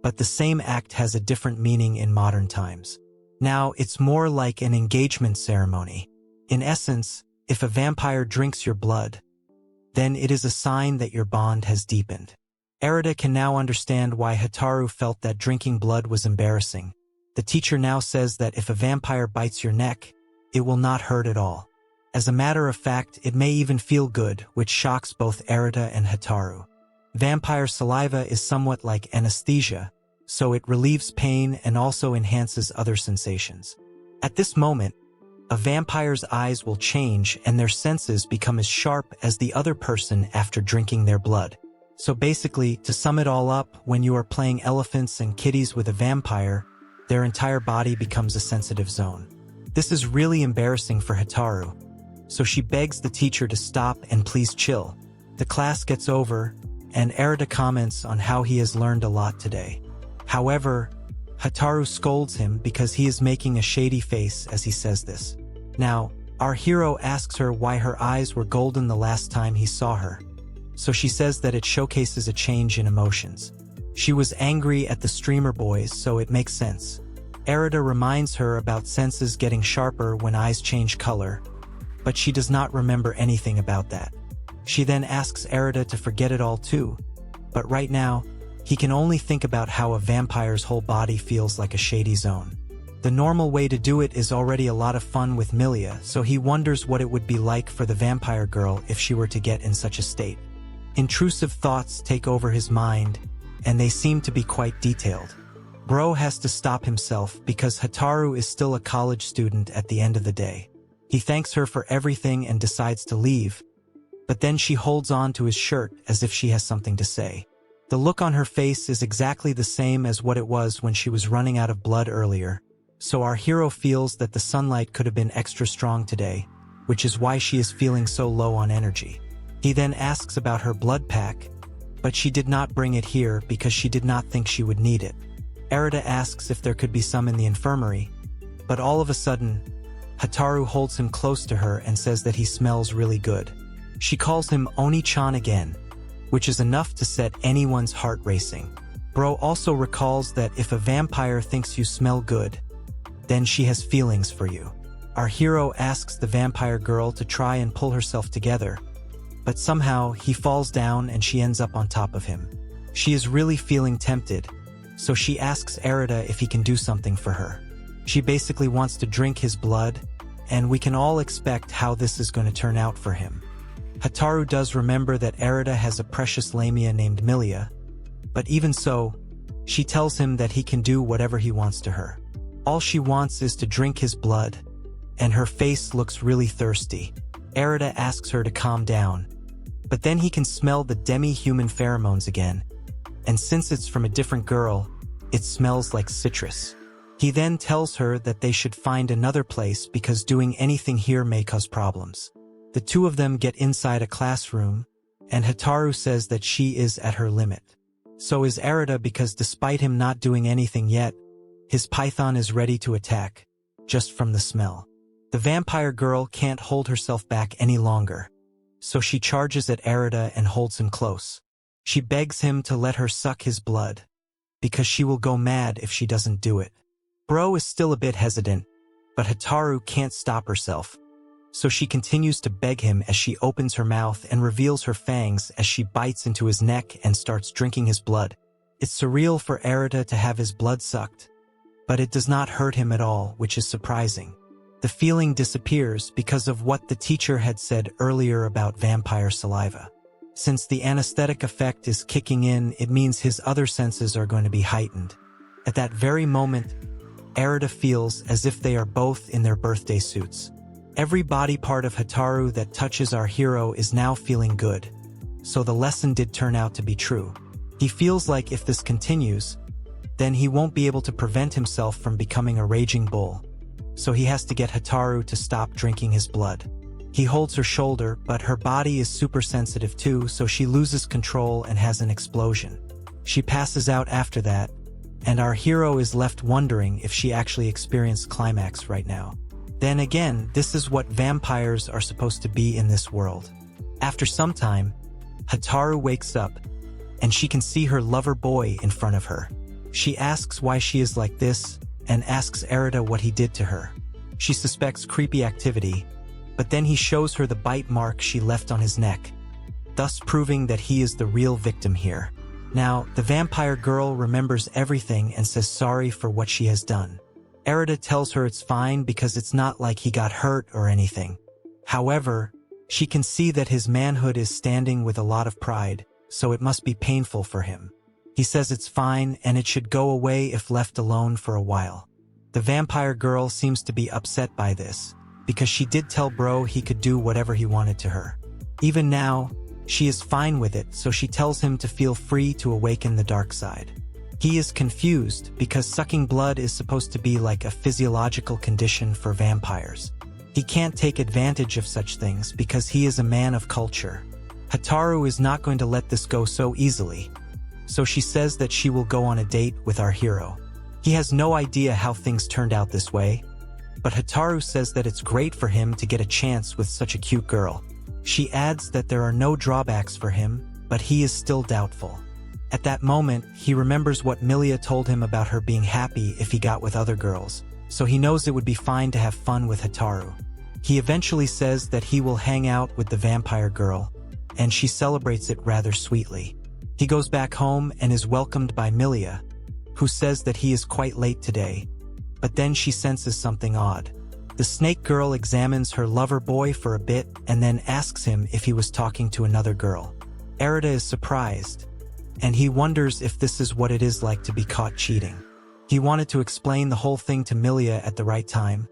but the same act has a different meaning in modern times. Now, it's more like an engagement ceremony. In essence, if a vampire drinks your blood, then it is a sign that your bond has deepened. Erida can now understand why Hotaru felt that drinking blood was embarrassing. The teacher now says that if a vampire bites your neck, it will not hurt at all. As a matter of fact, it may even feel good, which shocks both Erida and Hotaru. Vampire saliva is somewhat like anesthesia, so it relieves pain and also enhances other sensations. At this moment, a vampire's eyes will change and their senses become as sharp as the other person after drinking their blood. So basically, to sum it all up, when you are playing elephants and kitties with a vampire, their entire body becomes a sensitive zone. This is really embarrassing for Hotaru, so she begs the teacher to stop and please chill. The class gets over, and Erida comments on how he has learned a lot today. However, Hotaru scolds him because he is making a shady face as he says this. Now, our hero asks her why her eyes were golden the last time he saw her, so she says that it showcases a change in emotions. She was angry at the streamer boys, so it makes sense. Erida reminds her about senses getting sharper when eyes change color, but she does not remember anything about that. She then asks Erida to forget it all too, but right now, he can only think about how a vampire's whole body feels like a shady zone. The normal way to do it is already a lot of fun with Millia, so he wonders what it would be like for the vampire girl if she were to get in such a state. Intrusive thoughts take over his mind, and they seem to be quite detailed. Bro has to stop himself because Hotaru is still a college student at the end of the day. He thanks her for everything and decides to leave, but then she holds on to his shirt as if she has something to say. The look on her face is exactly the same as what it was when she was running out of blood earlier, so our hero feels that the sunlight could have been extra strong today, which is why she is feeling so low on energy. He then asks about her blood pack, but she did not bring it here because she did not think she would need it. Erida asks if there could be some in the infirmary, but all of a sudden, Hotaru holds him close to her and says that he smells really good. She calls him Oni-chan again, which is enough to set anyone's heart racing. Bro also recalls that if a vampire thinks you smell good, then she has feelings for you. Our hero asks the vampire girl to try and pull herself together, but somehow he falls down and she ends up on top of him. She is really feeling tempted, so she asks Erida if he can do something for her. She basically wants to drink his blood, and we can all expect how this is going to turn out for him. Hotaru does remember that Erida has a precious lamia named Millia, but even so, she tells him that he can do whatever he wants to her. All she wants is to drink his blood, and her face looks really thirsty. Erida asks her to calm down, but then he can smell the demi-human pheromones again, and since it's from a different girl, it smells like citrus. He then tells her that they should find another place because doing anything here may cause problems. The two of them get inside a classroom, and Hotaru says that she is at her limit. So is Erida because despite him not doing anything yet, his python is ready to attack, just from the smell. The vampire girl can't hold herself back any longer, so she charges at Erida and holds him close. She begs him to let her suck his blood, because she will go mad if she doesn't do it. Bro is still a bit hesitant, but Hotaru can't stop herself, so she continues to beg him as she opens her mouth and reveals her fangs as she bites into his neck and starts drinking his blood. It's surreal for Erida to have his blood sucked, but it does not hurt him at all, which is surprising. The feeling disappears because of what the teacher had said earlier about vampire saliva. Since the anesthetic effect is kicking in, it means his other senses are going to be heightened. At that very moment, Erida feels as if they are both in their birthday suits. Every body part of Hotaru that touches our hero is now feeling good, so the lesson did turn out to be true. He feels like if this continues, then he won't be able to prevent himself from becoming a raging bull, so he has to get Hotaru to stop drinking his blood. He holds her shoulder, but her body is super sensitive too, so she loses control and has an explosion. She passes out after that, and our hero is left wondering if she actually experienced climax right now. Then again, this is what vampires are supposed to be in this world. After some time, Hotaru wakes up, and she can see her lover boy in front of her. She asks why she is like this, and asks Erida what he did to her. She suspects creepy activity, but then he shows her the bite mark she left on his neck, thus proving that he is the real victim here. Now, the vampire girl remembers everything and says sorry for what she has done. Erida tells her it's fine because it's not like he got hurt or anything. However, she can see that his manhood is standing with a lot of pride, so it must be painful for him. He says it's fine and it should go away if left alone for a while. The vampire girl seems to be upset by this, because she did tell Bro he could do whatever he wanted to her. Even now, she is fine with it, so she tells him to feel free to awaken the dark side. He is confused because sucking blood is supposed to be like a physiological condition for vampires. He can't take advantage of such things because he is a man of culture. Hotaru is not going to let this go so easily, so she says that she will go on a date with our hero. He has no idea how things turned out this way, but Hotaru says that it's great for him to get a chance with such a cute girl. She adds that there are no drawbacks for him, but he is still doubtful. At that moment, he remembers what Millia told him about her being happy if he got with other girls, so he knows it would be fine to have fun with Hotaru. He eventually says that he will hang out with the vampire girl, and she celebrates it rather sweetly. He goes back home and is welcomed by Millia, who says that he is quite late today, but then she senses something odd. The snake girl examines her lover boy for a bit and then asks him if he was talking to another girl. Arata is surprised, and he wonders if this is what it is like to be caught cheating. He wanted to explain the whole thing to Millia at the right time,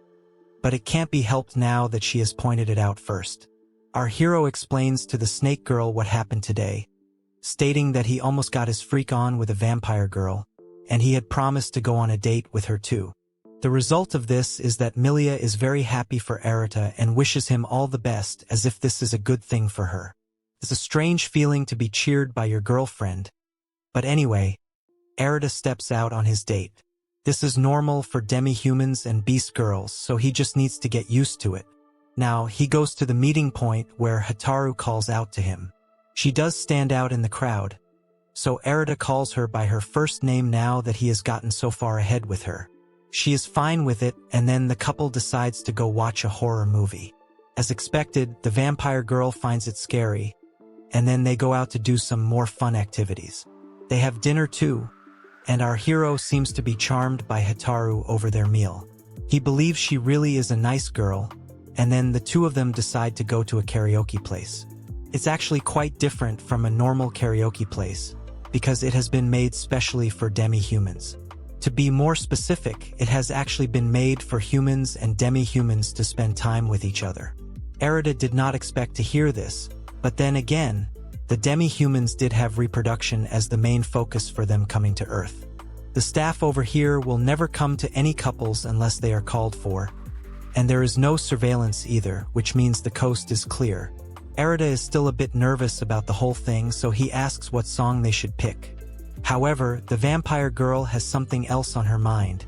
but it can't be helped now that she has pointed it out first. Our hero explains to the snake girl what happened today, stating that he almost got his freak on with a vampire girl, and he had promised to go on a date with her too. The result of this is that Millia is very happy for Arata and wishes him all the best, as if this is a good thing for her. It's a strange feeling to be cheered by your girlfriend. But anyway, Arata steps out on his date. This is normal for demi-humans and beast girls, so he just needs to get used to it. Now, he goes to the meeting point where Hotaru calls out to him. She does stand out in the crowd, so Arata calls her by her first name now that he has gotten so far ahead with her. She is fine with it, and then the couple decides to go watch a horror movie. As expected, the vampire girl finds it scary, and then they go out to do some more fun activities. They have dinner too, and our hero seems to be charmed by Hotaru over their meal. He believes she really is a nice girl, and then the two of them decide to go to a karaoke place. It's actually quite different from a normal karaoke place, because it has been made specially for demi-humans. To be more specific, it has actually been made for humans and demi-humans to spend time with each other. Arata did not expect to hear this, but then again, the demi-humans did have reproduction as the main focus for them coming to Earth. The staff over here will never come to any couples unless they are called for, and there is no surveillance either, which means the coast is clear. Arata is still a bit nervous about the whole thing, so he asks what song they should pick. However, the vampire girl has something else on her mind,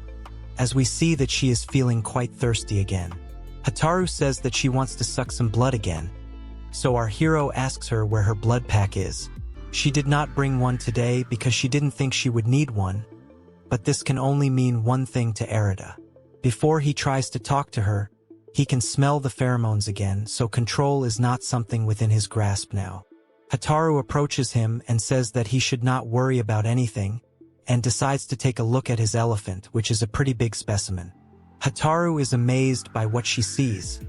as we see that she is feeling quite thirsty again. Hotaru says that she wants to suck some blood again, so our hero asks her where her blood pack is. She did not bring one today because she didn't think she would need one, but this can only mean one thing to Arata. Before he tries to talk to her, he can smell the pheromones again, so control is not something within his grasp now. Hotaru approaches him and says that he should not worry about anything, and decides to take a look at his elephant, which is a pretty big specimen. Hotaru is amazed by what she sees,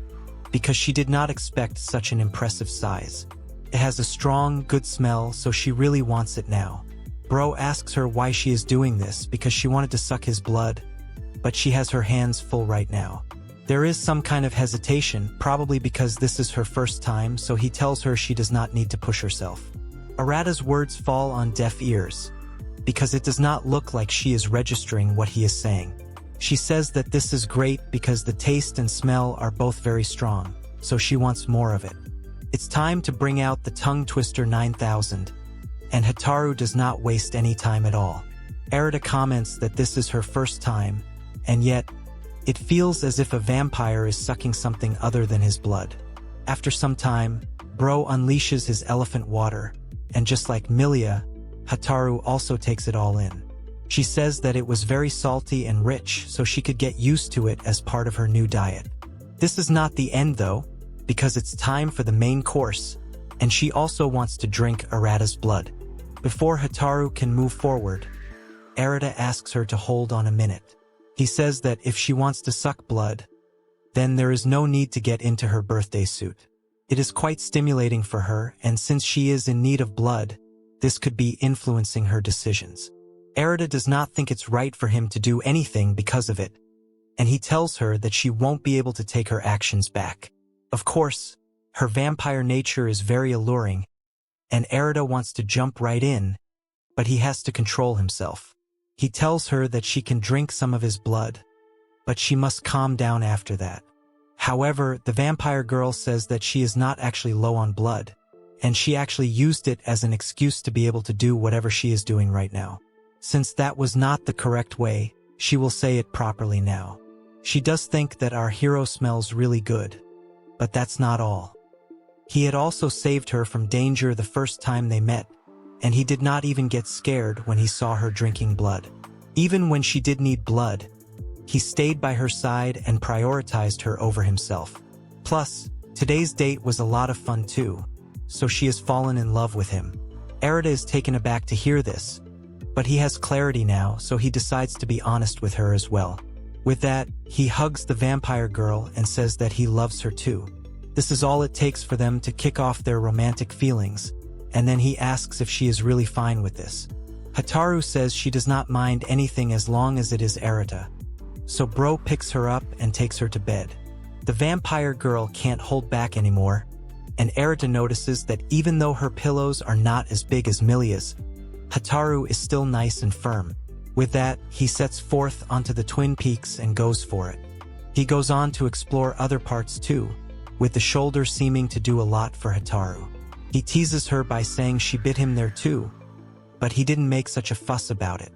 because she did not expect such an impressive size. It has a strong, good smell, so she really wants it now. Bro asks her why she is doing this because she wanted to suck his blood, but she has her hands full right now. There is some kind of hesitation, probably because this is her first time, so he tells her she does not need to push herself. Arata's words fall on deaf ears, because it does not look like she is registering what he is saying. She says that this is great because the taste and smell are both very strong, so she wants more of it. It's time to bring out the Tongue Twister 9000, and Hotaru does not waste any time at all. Arata comments that this is her first time, and yet, it feels as if a vampire is sucking something other than his blood. After some time, Bro unleashes his elephant water, and just like Millia, Hotaru also takes it all in. She says that it was very salty and rich, so she could get used to it as part of her new diet. This is not the end though, because it's time for the main course, and she also wants to drink Arata's blood. Before Hotaru can move forward, Arata asks her to hold on a minute. He says that if she wants to suck blood, then there is no need to get into her birthday suit. It is quite stimulating for her, and since she is in need of blood, this could be influencing her decisions. Arata does not think it's right for him to do anything because of it, and he tells her that she won't be able to take her actions back. Of course, her vampire nature is very alluring, and Arata wants to jump right in, but he has to control himself. He tells her that she can drink some of his blood, but she must calm down after that. However, the vampire girl says that she is not actually low on blood, and she actually used it as an excuse to be able to do whatever she is doing right now. Since that was not the correct way, she will say it properly now. She does think that our hero smells really good, but that's not all. He had also saved her from danger the first time they met, and he did not even get scared when he saw her drinking blood. Even when she did need blood, he stayed by her side and prioritized her over himself. Plus, today's date was a lot of fun too, so she has fallen in love with him. Erida is taken aback to hear this, but he has clarity now, so he decides to be honest with her as well. With that, he hugs the vampire girl and says that he loves her too. This is all it takes for them to kick off their romantic feelings, and then he asks if she is really fine with this. Hotaru says she does not mind anything as long as it is Erida. So Bro picks her up and takes her to bed. The vampire girl can't hold back anymore, and Erida notices that even though her pillows are not as big as Millia's, Hotaru is still nice and firm. With that, he sets forth onto the Twin Peaks and goes for it. He goes on to explore other parts too, with the shoulder seeming to do a lot for Hotaru. He teases her by saying she bit him there too, but he didn't make such a fuss about it.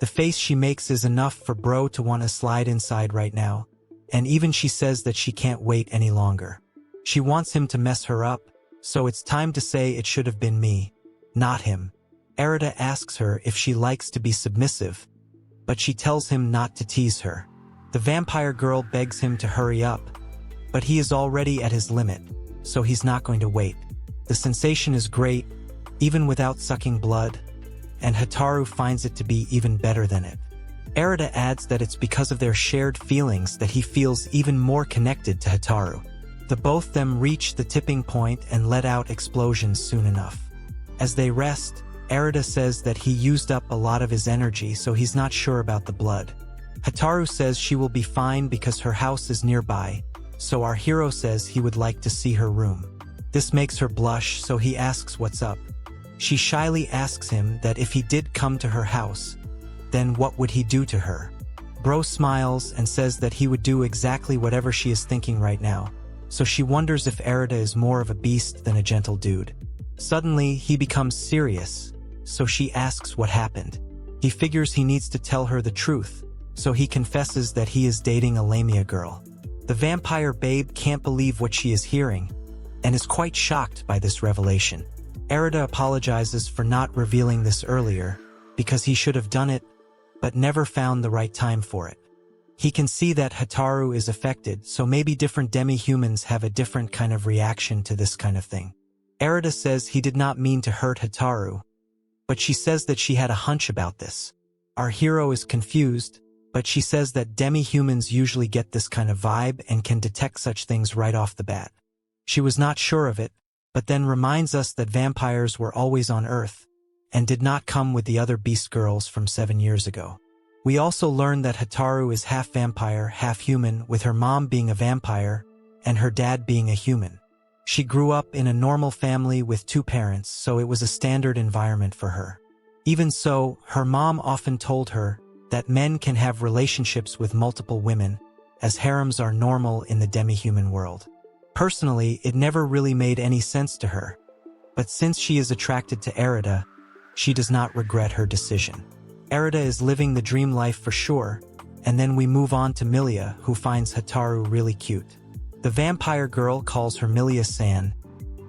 The face she makes is enough for Bro to want to slide inside right now, and even she says that she can't wait any longer. She wants him to mess her up, so it's time to say it should have been me, not him. Erida asks her if she likes to be submissive, but she tells him not to tease her. The vampire girl begs him to hurry up, but he is already at his limit, so he's not going to wait. The sensation is great, even without sucking blood, and Hotaru finds it to be even better than it. Erida adds that it's because of their shared feelings that he feels even more connected to Hotaru. The both them reach the tipping point and let out explosions soon enough. As they rest, Erida says that he used up a lot of his energy, so he's not sure about the blood. Hotaru says she will be fine because her house is nearby, so our hero says he would like to see her room. This makes her blush, so he asks what's up. She shyly asks him that if he did come to her house, then what would he do to her? Bro smiles and says that he would do exactly whatever she is thinking right now, so she wonders if Erida is more of a beast than a gentle dude. Suddenly, he becomes serious, so she asks what happened. He figures he needs to tell her the truth, so he confesses that he is dating a Lamia girl. The vampire babe can't believe what she is hearing, and is quite shocked by this revelation. Erida apologizes for not revealing this earlier, because he should have done it, but never found the right time for it. He can see that Hotaru is affected, so maybe different demi-humans have a different kind of reaction to this kind of thing. Erida says he did not mean to hurt Hotaru, but she says that she had a hunch about this. Our hero is confused, but she says that demi-humans usually get this kind of vibe and can detect such things right off the bat. She was not sure of it, but then reminds us that vampires were always on Earth, and did not come with the other beast girls from 7 years ago. We also learn that Hotaru is half vampire, half human, with her mom being a vampire, and her dad being a human. She grew up in a normal family with 2 parents, so it was a standard environment for her. Even so, her mom often told her that men can have relationships with multiple women, as harems are normal in the demi-human world. Personally, it never really made any sense to her, but since she is attracted to Erida, she does not regret her decision. Erida is living the dream life for sure, and then we move on to Millia, who finds Hotaru really cute. The vampire girl calls her Millia-san,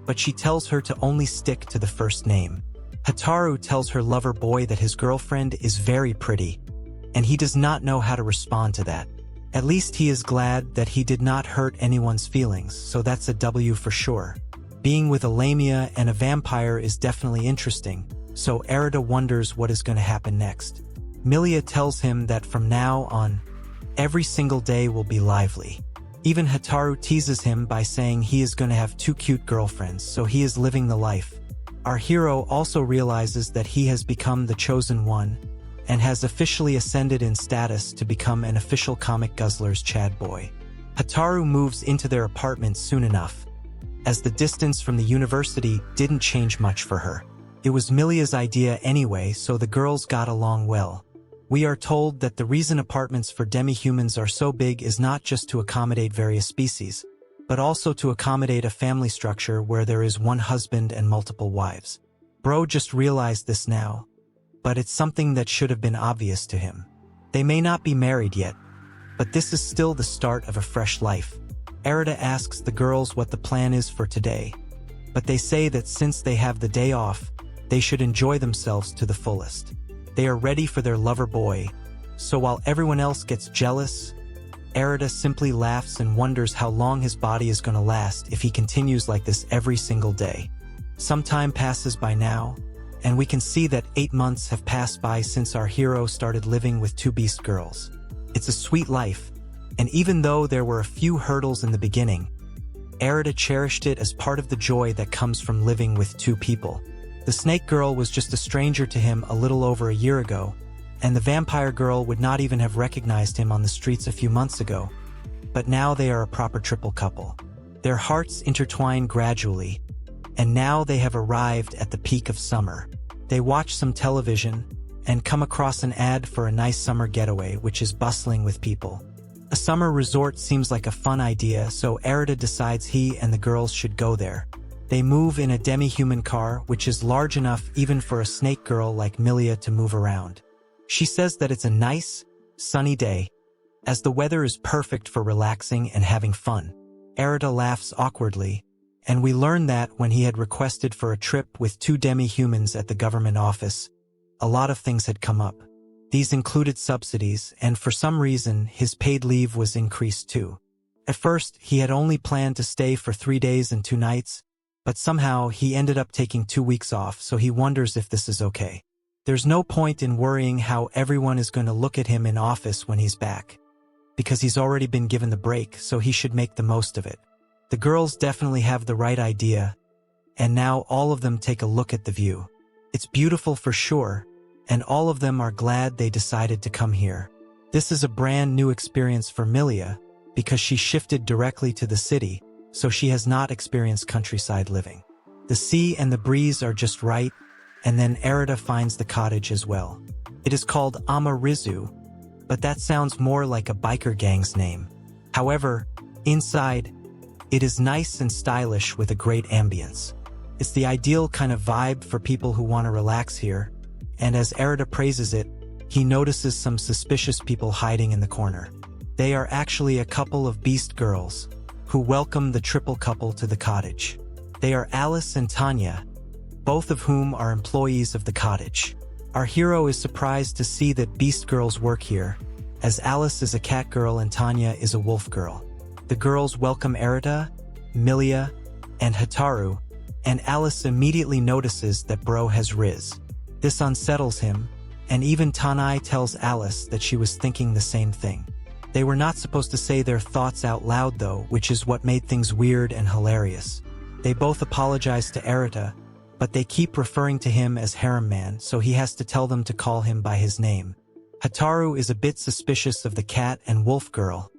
but she tells her to only stick to the first name. Hotaru tells her lover boy that his girlfriend is very pretty, and he does not know how to respond to that. At least he is glad that he did not hurt anyone's feelings, so that's a W for sure. Being with a Lamia and a vampire is definitely interesting, so Erida wonders what is going to happen next. Millia tells him that from now on, every single day will be lively. Even Hotaru teases him by saying he is going to have 2 cute girlfriends, so he is living the life. Our hero also realizes that he has become the chosen one, and has officially ascended in status to become an official comic guzzler's Chad boy. Hotaru moves into their apartment soon enough, as the distance from the university didn't change much for her. It was Millia's idea anyway, so the girls got along well. We are told that the reason apartments for demi-humans are so big is not just to accommodate various species, but also to accommodate a family structure where there is one husband and multiple wives. Bro just realized this now, but it's something that should have been obvious to him. They may not be married yet, but this is still the start of a fresh life. Erida asks the girls what the plan is for today, but they say that since they have the day off, They should enjoy themselves to the fullest. They are ready for their lover boy, so while everyone else gets jealous, Erida simply laughs and wonders how long his body is going to last if he continues like this every single day. Some time passes by now, and we can see that 8 months have passed by since our hero started living with 2 beast girls. It's a sweet life, and even though there were a few hurdles in the beginning, Erida cherished it as part of the joy that comes from living with 2 people. The snake girl was just a stranger to him a little over a year ago, and the vampire girl would not even have recognized him on the streets a few months ago. But now they are a proper triple couple. Their hearts intertwine gradually, and now they have arrived at the peak of summer. They watch some television and come across an ad for a nice summer getaway, which is bustling with people. A summer resort seems like a fun idea, so Erida decides he and the girls should go there. They move in a demihuman car, which is large enough even for a snake girl like Millia to move around. She says that it's a nice, sunny day, as the weather is perfect for relaxing and having fun. Erida laughs awkwardly, and we learn that when he had requested for a trip with 2 demihumans at the government office, a lot of things had come up. These included subsidies, and for some reason, his paid leave was increased too. At first, he had only planned to stay for 3 days and 2 nights, but somehow he ended up taking 2 weeks off, so he wonders if this is okay. There's no point in worrying how everyone is going to look at him in office when he's back, because he's already been given the break, so he should make the most of it. The girls definitely have the right idea, and now all of them take a look at the view. It's beautiful for sure, and all of them are glad they decided to come here. This is a brand new experience for Millia, because she shifted directly to the city, so she has not experienced countryside living. The sea and the breeze are just right, and then Erida finds the cottage as well. It is called Rizzed, but that sounds more like a biker gang's name. However, inside, it is nice and stylish with a great ambience. It's the ideal kind of vibe for people who want to relax here, and as Erida praises it, he notices some suspicious people hiding in the corner. They are actually a couple of beast girls, who welcome the triple couple to the cottage. They are Alice and Tanya, both of whom are employees of the cottage. Our hero is surprised to see that beast girls work here, as Alice is a cat girl and Tanya is a wolf girl. The girls welcome Erida, Millia, and Hotaru, and Alice immediately notices that Bro has Riz. This unsettles him, and even Tanai tells Alice that she was thinking the same thing. They were not supposed to say their thoughts out loud though, which is what made things weird and hilarious. They both apologize to Erida, but they keep referring to him as Harem Man, so he has to tell them to call him by his name. Hotaru is a bit suspicious of the cat and wolf girl,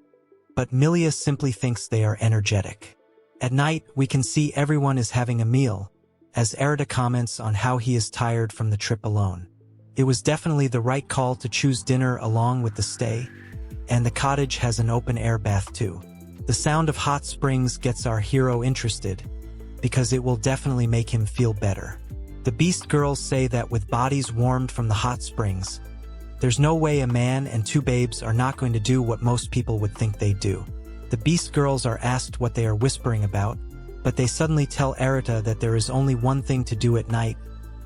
but Millia simply thinks they are energetic. At night, we can see everyone is having a meal, as Erida comments on how he is tired from the trip alone. It was definitely the right call to choose dinner along with the stay, and the cottage has an open-air bath too. The sound of hot springs gets our hero interested, because it will definitely make him feel better. The beast girls say that with bodies warmed from the hot springs, there's no way a man and 2 babes are not going to do what most people would think they'd do. The beast girls are asked what they are whispering about, but they suddenly tell Erida that there is only one thing to do at night,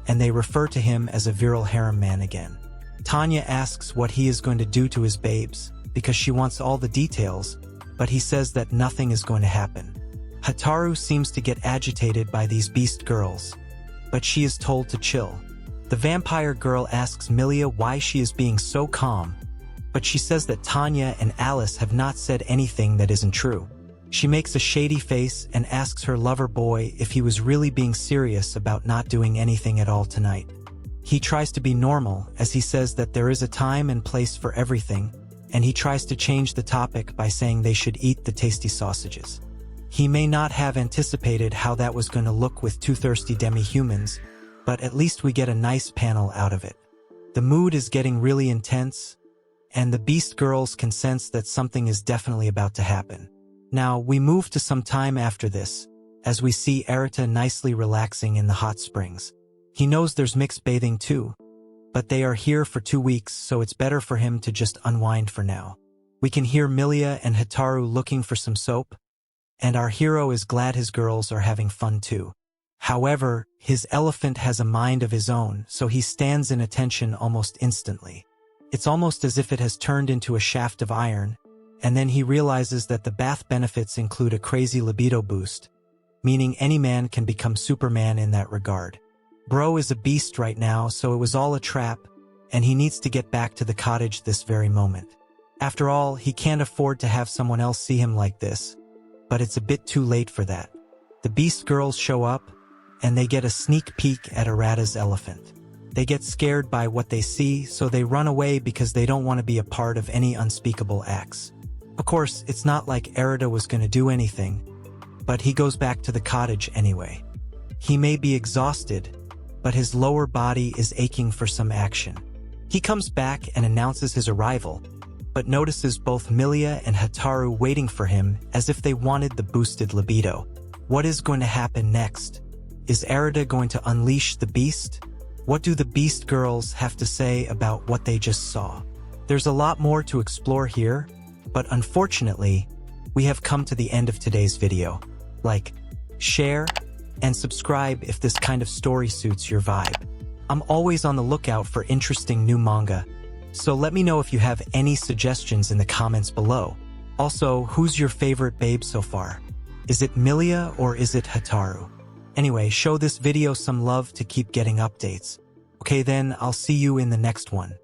and they refer to him as a virile harem man again. Tanya asks what he is going to do to his babes, because she wants all the details, but he says that nothing is going to happen. Hotaru seems to get agitated by these beast girls, but she is told to chill. The vampire girl asks Millia why she is being so calm, but she says that Tanya and Alice have not said anything that isn't true. She makes a shady face and asks her lover boy if he was really being serious about not doing anything at all tonight. He tries to be normal, as he says that there is a time and place for everything, and he tries to change the topic by saying they should eat the tasty sausages. He may not have anticipated how that was going to look with 2 thirsty demi-humans, but at least we get a nice panel out of it. The mood is getting really intense, and the beast girls can sense that something is definitely about to happen. Now, we move to some time after this, as we see Erida nicely relaxing in the hot springs. He knows there's mixed bathing too, but they are here for 2 weeks, so it's better for him to just unwind for now. We can hear Millia and Hotaru looking for some soap, and our hero is glad his girls are having fun too. However, his elephant has a mind of his own, so he stands in attention almost instantly. It's almost as if it has turned into a shaft of iron, and then he realizes that the bath benefits include a crazy libido boost, meaning any man can become Superman in that regard. Bro is a beast right now, so it was all a trap, and he needs to get back to the cottage this very moment. After all, he can't afford to have someone else see him like this, but it's a bit too late for that. The beast girls show up, and they get a sneak peek at Arata's elephant. They get scared by what they see, so they run away because they don't want to be a part of any unspeakable acts. Of course, it's not like Arata was going to do anything, but he goes back to the cottage anyway. He may be exhausted, but his lower body is aching for some action. He comes back and announces his arrival, but notices both Millia and Hotaru waiting for him as if they wanted the boosted libido. What is going to happen next? Is Arata going to unleash the beast? What do the beast girls have to say about what they just saw? There's a lot more to explore here, but unfortunately, we have come to the end of today's video. Like, share, and subscribe if this kind of story suits your vibe. I'm always on the lookout for interesting new manga, so let me know if you have any suggestions in the comments below. Also, who's your favorite babe so far? Is it Millia or is it Hotaru? Anyway, show this video some love to keep getting updates. Okay then, I'll see you in the next one.